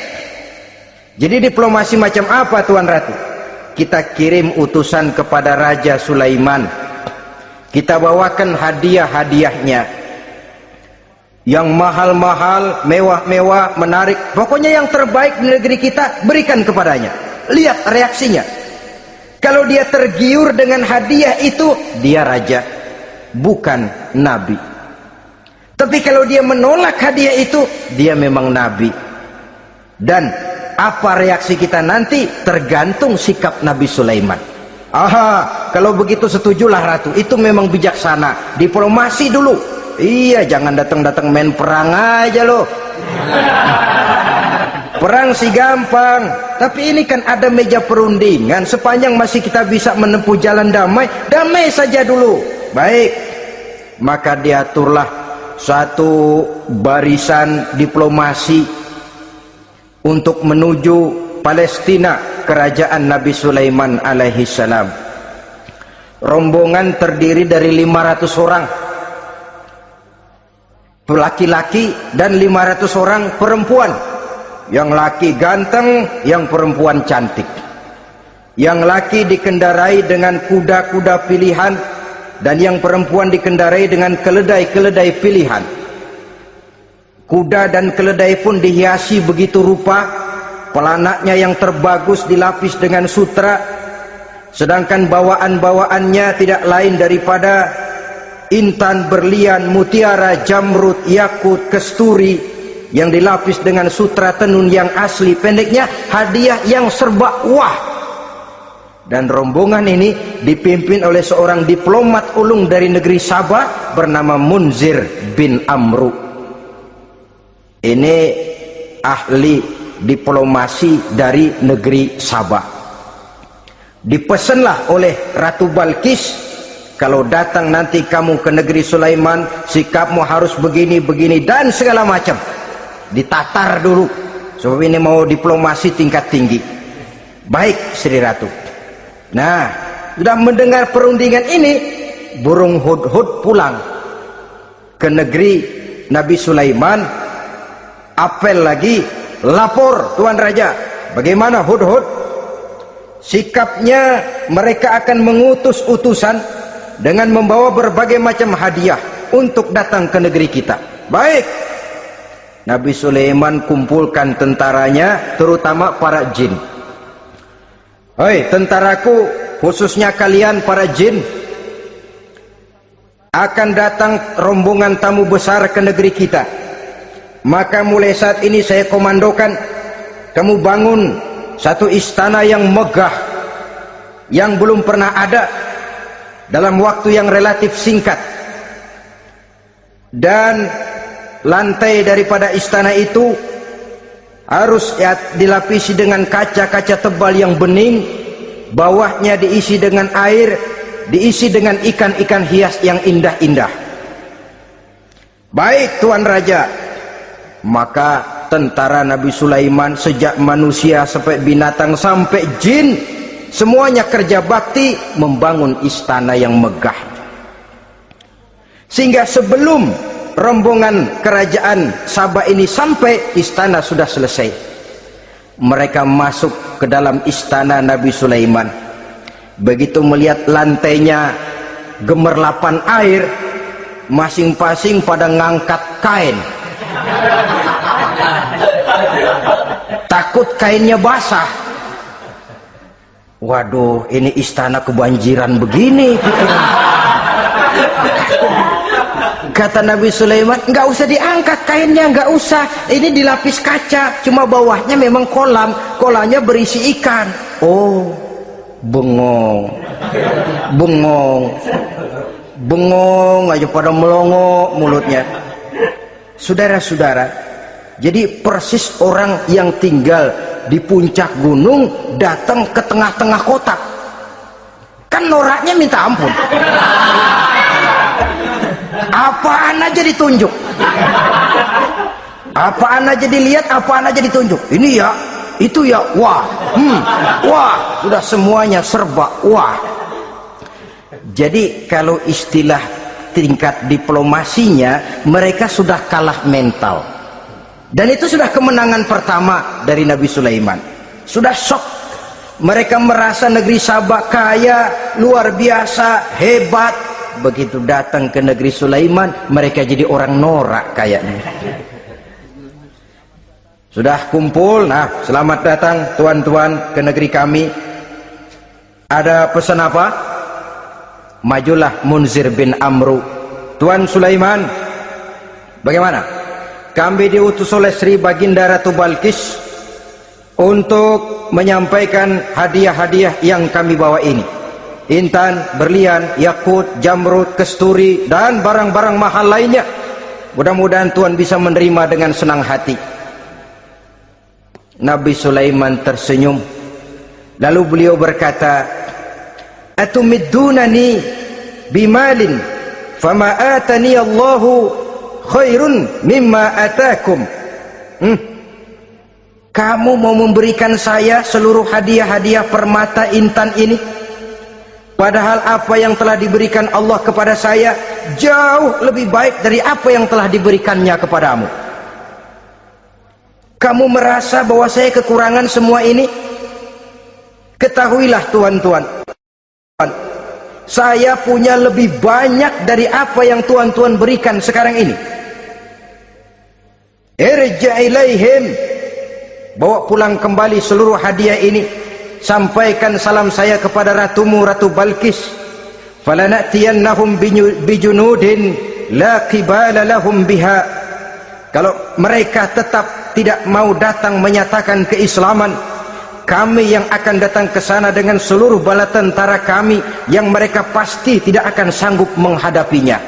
Jadi diplomasi macam apa Tuan Ratu? Kita kirim utusan kepada Raja Sulaiman. Kita bawakan hadiah-hadiahnya yang mahal-mahal, mewah-mewah, menarik. Pokoknya yang terbaik di negeri kita berikan kepadanya. Lihat reaksinya. Kalau dia tergiur dengan hadiah itu, dia raja, bukan nabi. Tapi kalau dia menolak hadiah itu, dia memang nabi. Dan apa reaksi kita nanti tergantung sikap Nabi Sulaiman. Aha, kalau begitu setujulah Ratu, itu memang bijaksana. Diplomasi dulu. Iya, jangan datang-datang main perang aja loh. Perang sih gampang, tapi ini kan ada meja perundingan. Sepanjang masih kita bisa menempuh jalan damai, damai saja dulu. Baik, maka diaturlah satu barisan diplomasi untuk menuju Palestina, kerajaan Nabi Sulaiman alaihi salam. Rombongan terdiri dari 500 orang laki-laki dan 500 orang perempuan. Yang laki ganteng, yang perempuan cantik. Yang laki dikendarai dengan kuda-kuda pilihan, dan yang perempuan dikendarai dengan keledai-keledai pilihan. Kuda dan keledai pun dihiasi begitu rupa, pelanaknya yang terbagus dilapis dengan sutra, sedangkan bawaan-bawaannya tidak lain daripada intan, berlian, mutiara, jamrud, yakut, kesturi yang dilapis dengan sutra tenun yang asli. Pendeknya hadiah yang serba wah. Dan rombongan ini dipimpin oleh seorang diplomat ulung dari negeri Sabah bernama Munzir bin Amru. Ini ahli diplomasi dari negeri Sabah. Dipesanlah oleh Ratu Balkis, kalau datang nanti kamu ke negeri Sulaiman, sikapmu harus begini, begini, dan segala macam. Ditatar dulu, sebab ini mau diplomasi tingkat tinggi. Baik Sri Ratu. Nah, sudah mendengar perundingan ini, burung hudhud pulang ke negeri Nabi Sulaiman. Apel lagi, lapor Tuan Raja, bagaimana hudhud? Sikapnya mereka akan mengutus utusan dengan membawa berbagai macam hadiah untuk datang ke negeri kita. Baik. Nabi Sulaiman kumpulkan tentaranya, terutama para jin. Hei tentaraku, khususnya kalian para jin, akan datang rombongan tamu besar ke negeri kita. Maka mulai saat ini saya komandokan, kamu bangun satu istana yang megah, yang belum pernah ada, dalam waktu yang relatif singkat. Dan lantai daripada istana itu harus dilapisi dengan kaca-kaca tebal yang bening, bawahnya diisi dengan air, diisi dengan ikan-ikan hias yang indah-indah. Baik Tuan Raja. Maka tentara Nabi Sulaiman, sejak manusia sampai binatang sampai jin, semuanya kerja bakti membangun istana yang megah. Sehingga sebelum rombongan kerajaan Sabah ini sampai, istana sudah selesai. Mereka masuk ke dalam istana Nabi Sulaiman. Begitu melihat lantainya gemerlapan air, masing-masing pada ngangkat kain. Takut kainnya basah. Waduh, ini istana kebanjiran begini. Kata Nabi Sulaiman, nggak usah diangkat kainnya, nggak usah. Ini dilapis kaca, cuma bawahnya memang kolam. Kolamnya berisi ikan. Oh, bengong, bengong. bengong aja pada melongo mulutnya. Saudara-saudara, jadi persis orang yang tinggal di puncak gunung datang ke tengah-tengah kota, kan noraknya minta ampun. Apaan aja ditunjuk, apaan aja dilihat, apaan aja ditunjuk. Ini ya, itu ya, wah, wah, sudah semuanya serba wah. Jadi kalau istilah tingkat diplomasinya, mereka sudah kalah mental. Dan itu sudah kemenangan pertama dari Nabi Sulaiman. Sudah shock. Mereka merasa negeri Sabah kaya, luar biasa, hebat. Begitu datang ke negeri Sulaiman, mereka jadi orang norak kayaknya. Sudah kumpul, nah selamat datang tuan-tuan ke negeri kami. Ada pesan apa? Majulah Munzir bin Amru. Tuan Sulaiman, bagaimana? Kami diutus oleh Sri Baginda Ratu Balkis untuk menyampaikan hadiah-hadiah yang kami bawa ini. Intan, berlian, yakut, jamrud, kesturi, dan barang-barang mahal lainnya. Mudah-mudahan Tuan bisa menerima dengan senang hati. Nabi Sulaiman tersenyum. Lalu beliau berkata, "Atumiddunani bimalin fama atani Allahu khairun mimma atakum." Kamu mau memberikan saya seluruh hadiah-hadiah permata intan ini, padahal apa yang telah diberikan Allah kepada saya jauh lebih baik dari apa yang telah diberikannya kepadamu. Kamu merasa bahwa saya kekurangan semua ini? Ketahuilah tuan-tuan, saya punya lebih banyak dari apa yang tuan-tuan berikan sekarang ini. Irja' ilaihim, bawa pulang kembali seluruh hadiah ini. Sampaikan salam saya kepada ratumu, Ratu Balkis. Falanatiyannahum bijunudin la qibala lahum biha. Kalau mereka tetap tidak mau datang menyatakan keislaman, kami yang akan datang ke sana dengan seluruh bala tentara kami yang mereka pasti tidak akan sanggup menghadapinya.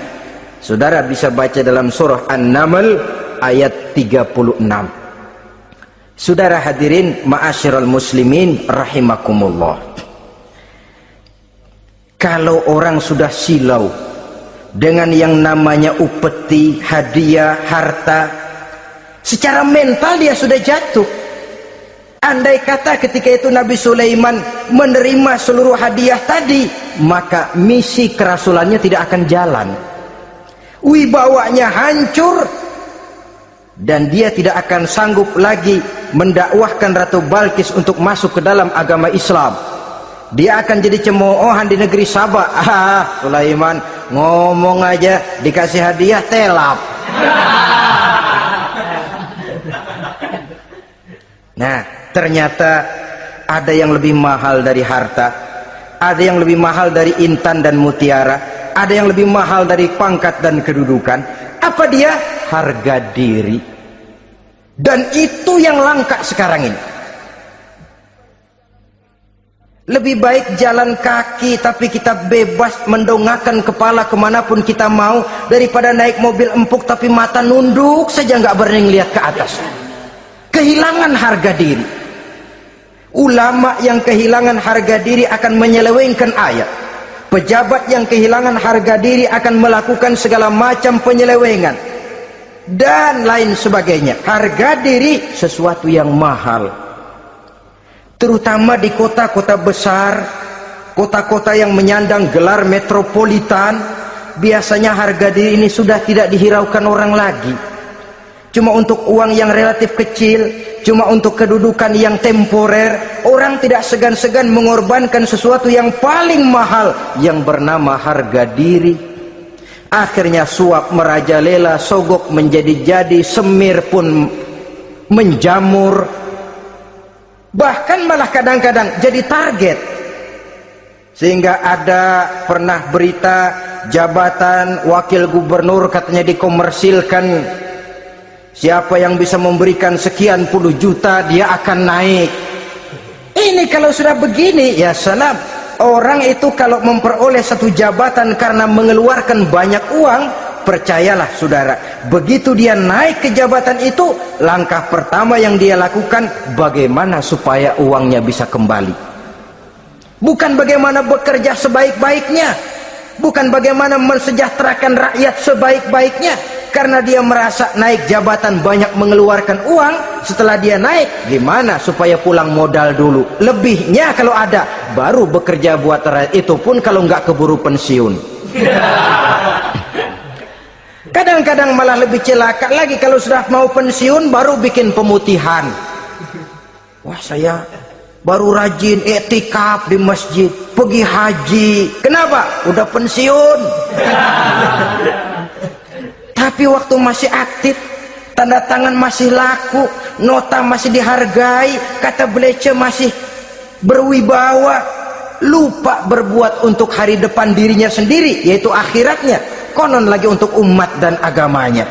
Saudara bisa baca dalam surah An-Naml ayat 36. Saudara hadirin ma'asyiral muslimin rahimakumullah. Kalau orang sudah silau dengan yang namanya upeti, hadiah, harta, secara mental dia sudah jatuh. Andai kata ketika itu Nabi Sulaiman menerima seluruh hadiah tadi, maka misi kerasulannya tidak akan jalan. Wibawanya hancur, dan dia tidak akan sanggup lagi mendakwahkan Ratu Balkis untuk masuk ke dalam agama Islam. Dia akan jadi cemoohan di negeri Sabah. Sulaiman ngomong aja dikasih hadiah telap. Nah, ternyata ada yang lebih mahal dari harta, ada yang lebih mahal dari intan dan mutiara, ada yang lebih mahal dari pangkat dan kedudukan. Apa dia? Harga diri. Dan itu yang langka sekarang ini. Lebih baik jalan kaki tapi kita bebas mendongakkan kepala kemanapun kita mau, daripada naik mobil empuk tapi mata nunduk saja nggak berani lihat ke atas. Kehilangan harga diri. Ulama yang kehilangan harga diri akan menyelewengkan ayat. Pejabat yang kehilangan harga diri akan melakukan segala macam penyelewengan dan lain sebagainya. Harga diri sesuatu yang mahal, terutama di kota-kota besar, kota-kota yang menyandang gelar metropolitan. Biasanya harga diri ini sudah tidak dihiraukan orang lagi. Cuma untuk uang yang relatif kecil, cuma untuk kedudukan yang temporer, orang tidak segan-segan mengorbankan sesuatu yang paling mahal yang bernama harga diri. Akhirnya suap merajalela, sogok menjadi-jadi, semir pun menjamur, bahkan malah kadang-kadang jadi target. Sehingga ada pernah berita jabatan wakil gubernur katanya dikomersilkan. Siapa yang bisa memberikan sekian puluh juta dia akan naik. Ini kalau sudah begini, ya salam, orang itu kalau memperoleh satu jabatan karena mengeluarkan banyak uang, percayalah saudara, begitu dia naik ke jabatan itu, langkah pertama yang dia lakukan bagaimana supaya uangnya bisa kembali. Bukan bagaimana bekerja sebaik-baiknya, bukan bagaimana mensejahterakan rakyat sebaik-baiknya. Karena dia merasa naik jabatan banyak mengeluarkan uang, setelah dia naik gimana supaya pulang modal dulu, lebihnya kalau ada baru bekerja buat rakyat, itu pun kalau nggak keburu pensiun. Kadang-kadang malah lebih celaka lagi, kalau sudah mau pensiun baru bikin pemutihan. Wah, saya baru rajin iktikaf di masjid, pergi haji. Kenapa? Udah pensiun. Tapi waktu masih aktif, tanda tangan masih laku, nota masih dihargai, kata belece masih berwibawa, lupa berbuat untuk hari depan dirinya sendiri, yaitu akhiratnya, konon lagi untuk umat dan agamanya.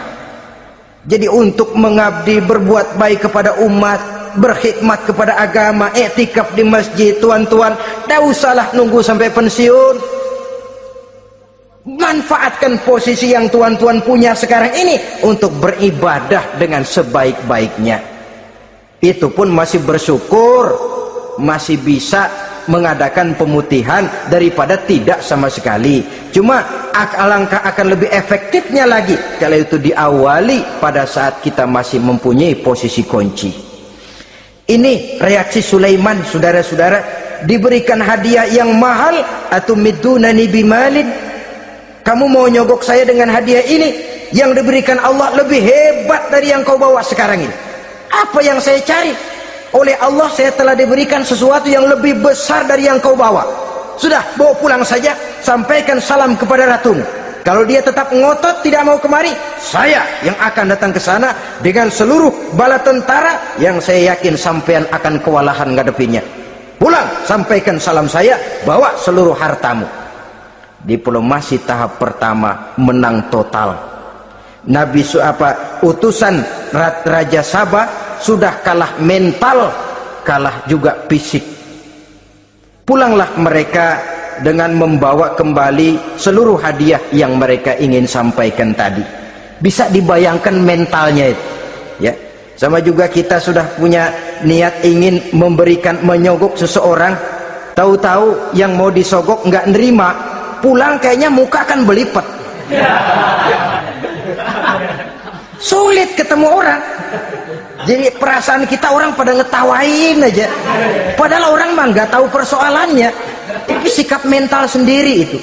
Jadi untuk mengabdi, berbuat baik kepada umat, berkhidmat kepada agama, iktikaf di masjid, tuan-tuan, tak usahlah nunggu sampai pensiun. Manfaatkan posisi yang tuan-tuan punya sekarang ini untuk beribadah dengan sebaik-baiknya. Itu pun masih bersyukur, masih bisa mengadakan pemutihan daripada tidak sama sekali. Cuma alangkah akan lebih efektifnya lagi kalau itu diawali pada saat kita masih mempunyai posisi kunci. Ini reaksi Sulaiman, saudara-saudara. Diberikan hadiah yang mahal, atumidunani bimalin, kamu mau nyogok saya dengan hadiah ini? Yang diberikan Allah lebih hebat dari yang kau bawa sekarang ini. Apa yang saya cari? Oleh Allah saya telah diberikan sesuatu yang lebih besar dari yang kau bawa. Sudah, bawa pulang saja, sampaikan salam kepada ratumu. Kalau dia tetap ngotot tidak mau kemari, saya yang akan datang ke sana dengan seluruh bala tentara yang saya yakin sampean akan kewalahan ngadepinnya. Pulang, sampaikan salam saya, bawa seluruh hartamu. Diplomasi tahap pertama menang total. Nabi utusan Raja Sabah sudah kalah mental, kalah juga fisik. Pulanglah mereka dengan membawa kembali seluruh hadiah yang mereka ingin sampaikan tadi. Bisa dibayangkan mentalnya itu, ya. Sama juga kita sudah punya niat ingin memberikan, menyogok seseorang, tahu-tahu yang mau disogok nggak nerima, pulang kayaknya muka kan belipet. Sulit ketemu orang. Jadi perasaan kita orang pada ngetawain aja, padahal orang mah nggak tahu persoalannya. Tapi sikap mental sendiri itu.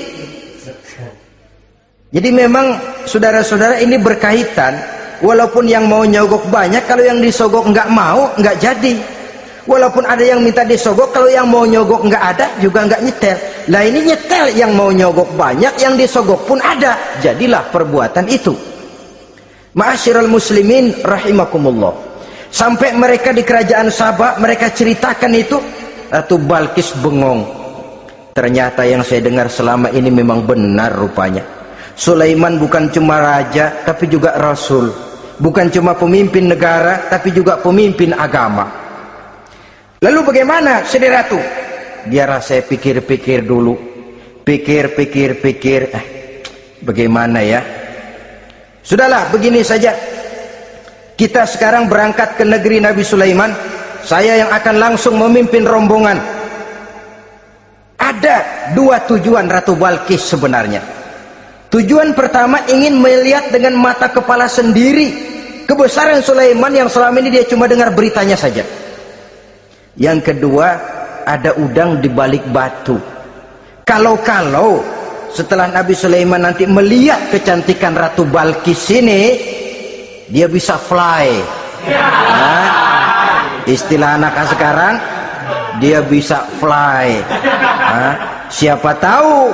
Jadi memang saudara-saudara ini berkaitan. Walaupun yang mau nyogok banyak, kalau yang disogok nggak mau, nggak jadi. Walaupun ada yang minta disogok, kalau yang mau nyogok nggak ada, juga nggak nyetel. Lah ini nyetel, yang mau nyogok banyak, yang disogok pun ada. Jadilah perbuatan itu. Ma'asyiral muslimin rahimakumullah. Sampai mereka di kerajaan Sabah, mereka ceritakan itu, Ratu Balkis bengong. Ternyata yang saya dengar selama ini memang benar rupanya. Sulaiman bukan cuma raja, tapi juga rasul. Bukan cuma pemimpin negara, tapi juga pemimpin agama. Lalu bagaimana Sri Ratu? Biarlah saya pikir-pikir dulu. Pikir. Bagaimana ya? Sudahlah, begini saja. Kita sekarang berangkat ke negeri Nabi Sulaiman. Saya yang akan langsung memimpin rombongan. Ada dua tujuan Ratu Balkis sebenarnya. Tujuan pertama ingin melihat dengan mata kepala sendiri kebesaran Sulaiman yang selama ini dia cuma dengar beritanya saja. Yang kedua, ada udang di balik batu. Kalau setelah Nabi Sulaiman nanti melihat kecantikan Ratu Balkis ini, dia bisa fly. Nah, istilah anak sekarang, dia bisa fly. Nah, siapa tahu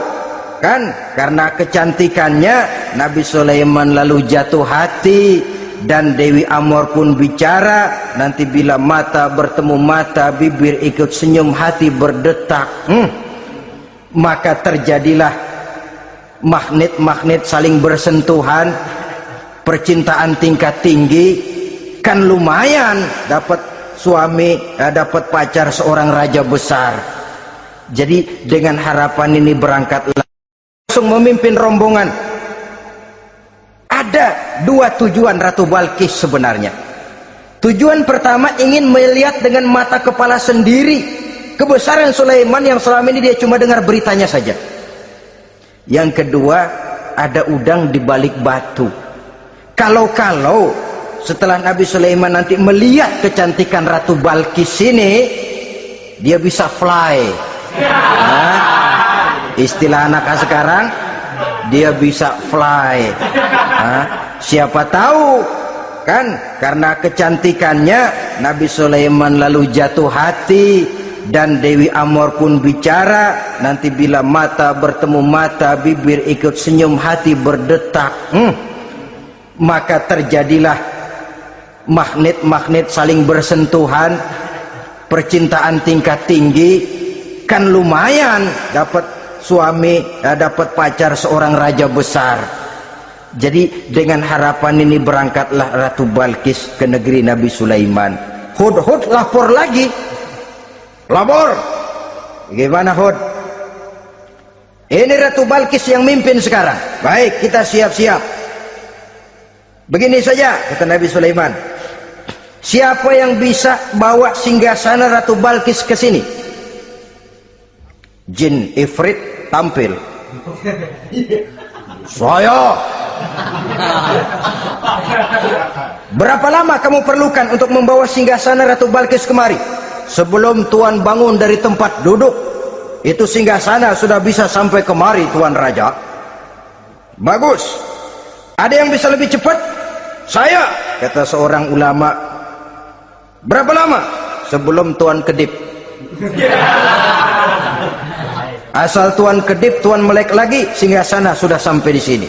kan, karena kecantikannya Nabi Sulaiman lalu jatuh hati, dan Dewi Amor pun bicara. Nanti bila mata bertemu mata, bibir ikut senyum, hati berdetak, maka terjadilah magnet-magnet saling bersentuhan, percintaan tingkat tinggi. Kan lumayan dapat suami, dapat pacar seorang raja besar. Jadi dengan harapan ini berangkatlah langsung memimpin rombongan. Ada dua tujuan Ratu Balkis sebenarnya. Tujuan pertama ingin melihat dengan mata kepala sendiri kebesaran Sulaiman yang selama ini dia cuma dengar beritanya saja. Yang kedua, ada udang di balik batu. Kalau setelah Nabi Sulaiman nanti melihat kecantikan Ratu Balkis ini, dia bisa fly. Nah, istilah anak sekarang, dia bisa fly. Nah, siapa tahu kan karena kecantikannya Nabi Sulaiman lalu jatuh hati, dan Dewi Amor pun bicara. Nanti bila mata bertemu mata, bibir ikut senyum, hati berdetak, maka terjadilah magnet-magnet saling bersentuhan, percintaan tingkat tinggi. Kan lumayan dapat suami, dapat pacar seorang raja besar. Jadi dengan harapan ini berangkatlah Ratu Balkis ke negeri Nabi Sulaiman. Hud lapor lagi. Lapor. Gimana Hud? Ini Ratu Balkis yang mimpin sekarang. Baik, kita siap-siap. Begini saja kata Nabi Sulaiman. Siapa yang bisa bawa singgasana Ratu Balkis ke sini? Jin Ifrit tampil. Saya. Berapa lama kamu perlukan untuk membawa singgasana Ratu Balkis kemari? Sebelum Tuan bangun dari tempat duduk, itu singgasana sudah bisa sampai kemari, Tuan Raja. Bagus. Ada yang bisa lebih cepat? Saya, kata seorang ulama. Berapa lama? Sebelum Tuan kedip. Asal Tuan kedip, Tuan melek lagi, singgasana sudah sampai di sini.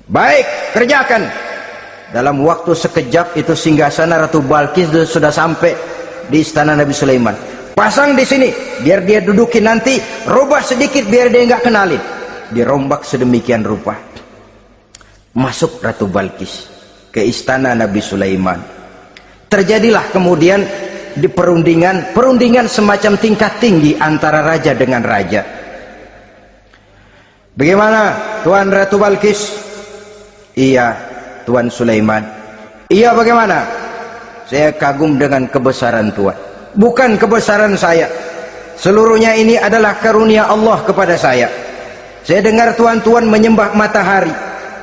Baik, kerjakan. Dalam waktu sekejap itu singgasana Ratu Balkis sudah sampai di istana Nabi Sulaiman. Pasang di sini, biar dia dudukin nanti. Robah sedikit biar dia nggak kenalin. Dirombak sedemikian rupa. Masuk Ratu Balkis ke istana Nabi Sulaiman. Terjadilah kemudian di perundingan semacam tingkat tinggi antara raja dengan raja. Bagaimana Tuan Ratu Balkis? Iya Tuan Sulaiman. Iya bagaimana? Saya kagum dengan kebesaran Tuan. Bukan kebesaran saya, seluruhnya ini adalah karunia Allah kepada saya. Saya dengar Tuan menyembah matahari,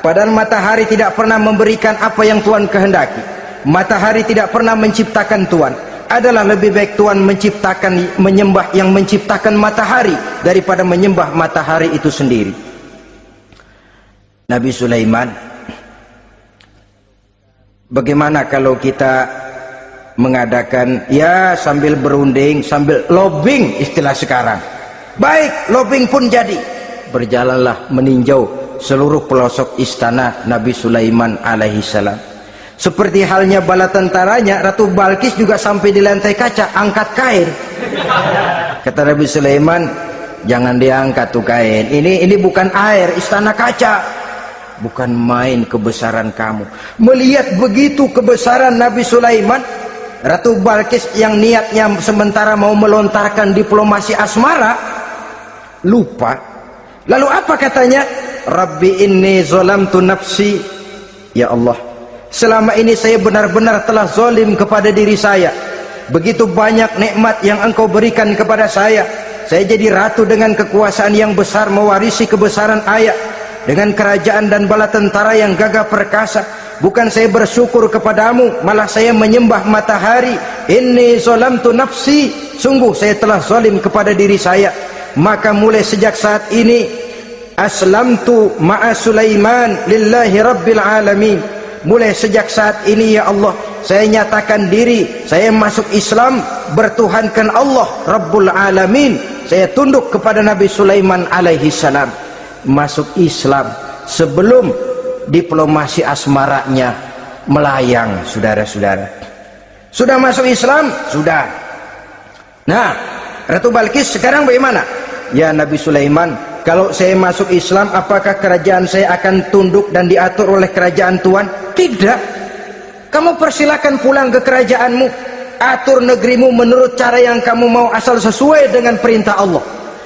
padahal matahari tidak pernah memberikan apa yang Tuan kehendaki. Matahari tidak pernah menciptakan Tuan. Adalah lebih baik Tuhan menyembah yang menciptakan matahari daripada menyembah matahari itu sendiri. Nabi Sulaiman, bagaimana kalau kita mengadakan ya sambil berunding, sambil lobbying istilah sekarang. Baik, lobbying pun jadi. Berjalanlah meninjau seluruh pelosok istana Nabi Sulaiman alaihi salam. Seperti halnya bala tentaranya, Ratu Balkis juga sampai di lantai kaca, angkat kain. Kata Nabi Sulaiman, jangan diangkat tuh kain. Ini bukan air, istana kaca. Bukan main kebesaran kamu. Melihat begitu kebesaran Nabi Sulaiman, Ratu Balkis yang niatnya sementara mau melontarkan diplomasi asmara, lupa. Lalu apa katanya? Rabbi inni zalamtu nafsi. Ya Allah, selama ini saya benar-benar telah zalim kepada diri saya. Begitu banyak nikmat yang Engkau berikan kepada saya. Saya jadi ratu dengan kekuasaan yang besar, mewarisi kebesaran ayah, dengan kerajaan dan bala tentara yang gagah perkasa. Bukan saya bersyukur kepadamu, malah saya menyembah matahari. Inni zalamtu nafsi, sungguh saya telah zalim kepada diri saya. Maka mulai sejak saat ini, aslamtu ma'a Sulaiman lillahi rabbil alamin. Mulai sejak saat ini ya Allah, saya nyatakan diri, saya masuk Islam, bertuhankan Allah Rabbul Alamin. Saya tunduk kepada Nabi Sulaiman alaihi salam. Masuk Islam sebelum diplomasi asmaranya melayang, saudara-saudara. Sudah masuk Islam? Sudah. Nah, Ratu Balkis sekarang bagaimana? Ya Nabi Sulaiman, kalau saya masuk Islam, apakah kerajaan saya akan tunduk dan diatur oleh kerajaan Tuhan? Tidak. Kamu persilakan pulang ke kerajaanmu. atur negerimu menurut cara yang kamu mau asal sesuai dengan perintah Allah.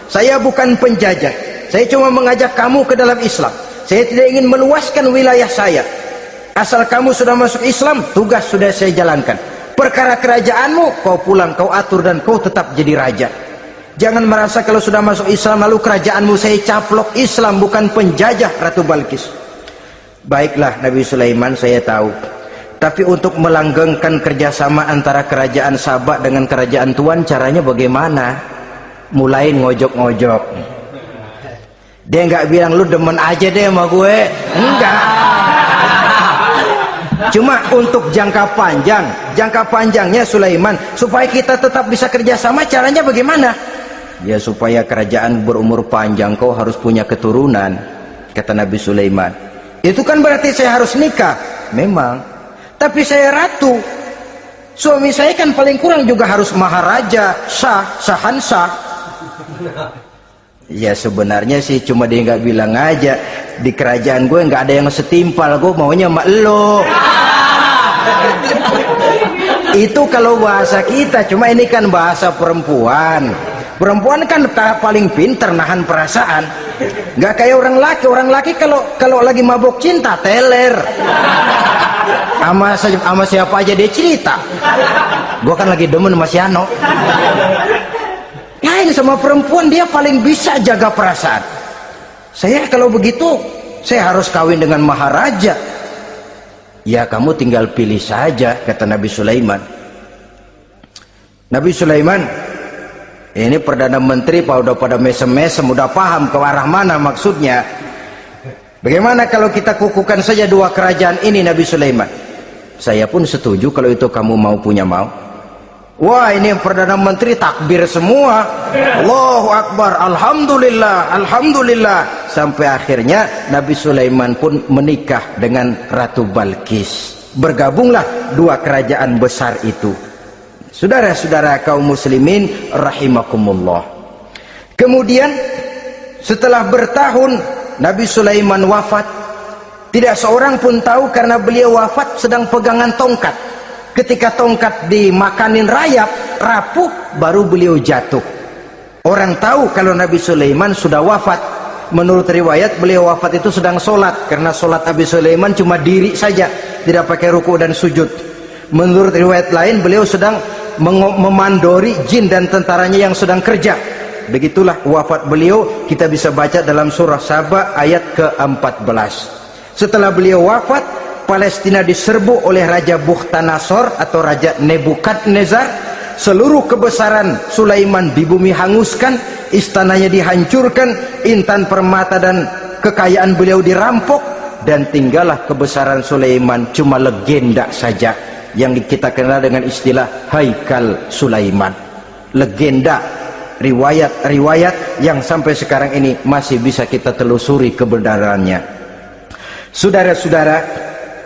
Saya bukan penjajah, saya cuma mengajak kamu ke dalam Islam. Saya tidak ingin meluaskan wilayah saya. Asal kamu sudah masuk Islam, tugas sudah saya jalankan. Perkara kerajaanmu, kau pulang, kau atur, dan kau tetap jadi raja. Jangan merasa kalau sudah masuk Islam lalu kerajaanmu saya caplok. Islam bukan penjajah Ratu Balkis. Baiklah Nabi Sulaiman, saya tahu. Tapi untuk melanggengkan kerjasama antara kerajaan Sabak dengan kerajaan Tuan, caranya bagaimana? Mulai ngojok-ngojok. Dia nggak bilang lu demen aja deh sama gue, enggak. Cuma untuk jangka panjangnya Sulaiman, supaya kita tetap bisa kerjasama, caranya bagaimana? Ya supaya kerajaan berumur panjang, kau harus punya keturunan, kata Nabi Sulaiman. Itu kan berarti saya harus nikah. Memang. Tapi saya ratu, suami saya kan paling kurang juga harus maharaja, sahansah. Ya sebenarnya sih cuma dia nggak bilang aja, di kerajaan gue nggak ada yang setimpal, gue maunya sama elo. Itu kalau bahasa kita, cuma ini kan bahasa perempuan. Perempuan kan paling pinter nahan perasaan, nggak kayak orang laki. Orang laki kalau lagi mabok cinta teler. Sama siapa aja dia cerita. Gua kan lagi demen sama si Ano. Lain sama perempuan, dia paling bisa jaga perasaan. Saya kalau begitu, saya harus kawin dengan maharaja. Ya kamu tinggal pilih saja, kata Nabi Sulaiman. Nabi Sulaiman, ini Perdana Menteri udah pada mesem-mesem, udah paham ke arah mana maksudnya. Bagaimana kalau kita kukuhkan saja dua kerajaan ini, Nabi Sulaiman? Saya pun setuju kalau itu kamu punya mau. Wah, ini Perdana Menteri takbir semua. Allahu Akbar, Alhamdulillah, Alhamdulillah. Sampai akhirnya Nabi Sulaiman pun menikah dengan Ratu Balkis. Bergabunglah dua kerajaan besar itu. Saudara-saudara kaum muslimin rahimakumullah. Kemudian setelah bertahun Nabi Sulaiman wafat. Tidak seorang pun tahu karena beliau wafat sedang pegangan tongkat. Ketika tongkat dimakanin rayap, rapuh, baru beliau jatuh. Orang tahu kalau Nabi Sulaiman sudah wafat. Menurut riwayat beliau wafat itu sedang sholat, karena sholat Nabi Sulaiman cuma diri saja, tidak pakai ruku dan sujud. Menurut riwayat lain beliau sedang memandori jin dan tentaranya yang sedang kerja. Begitulah wafat beliau, kita bisa baca dalam surah Saba ayat ke-14. Setelah beliau wafat, Palestina diserbu oleh Raja Bukhtanasor atau Raja Nebukadnezar. Seluruh kebesaran Sulaiman di bumi hanguskan, istananya dihancurkan, intan permata dan kekayaan beliau dirampok, dan tinggallah kebesaran Sulaiman cuma legenda saja yang kita kenal dengan istilah Haikal Sulaiman. Legenda, riwayat-riwayat yang sampai sekarang ini masih bisa kita telusuri kebenarannya. Saudara-saudara,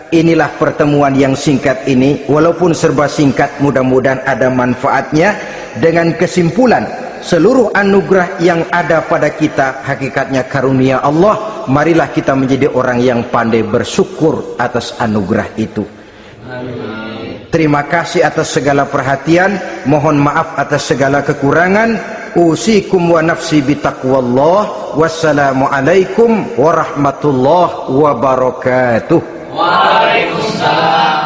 inilah pertemuan yang singkat ini, walaupun serba singkat, mudah-mudahan ada manfaatnya. Dengan kesimpulan, seluruh anugerah yang ada pada kita hakikatnya karunia Allah. Marilah kita menjadi orang yang pandai bersyukur atas anugerah itu. Amin. Terima kasih atas segala perhatian, mohon maaf atas segala kekurangan. Usikum wa nafsi bitaqwallah. Wassalamualaikum warahmatullahi wabarakatuh. Waalaikumsalam.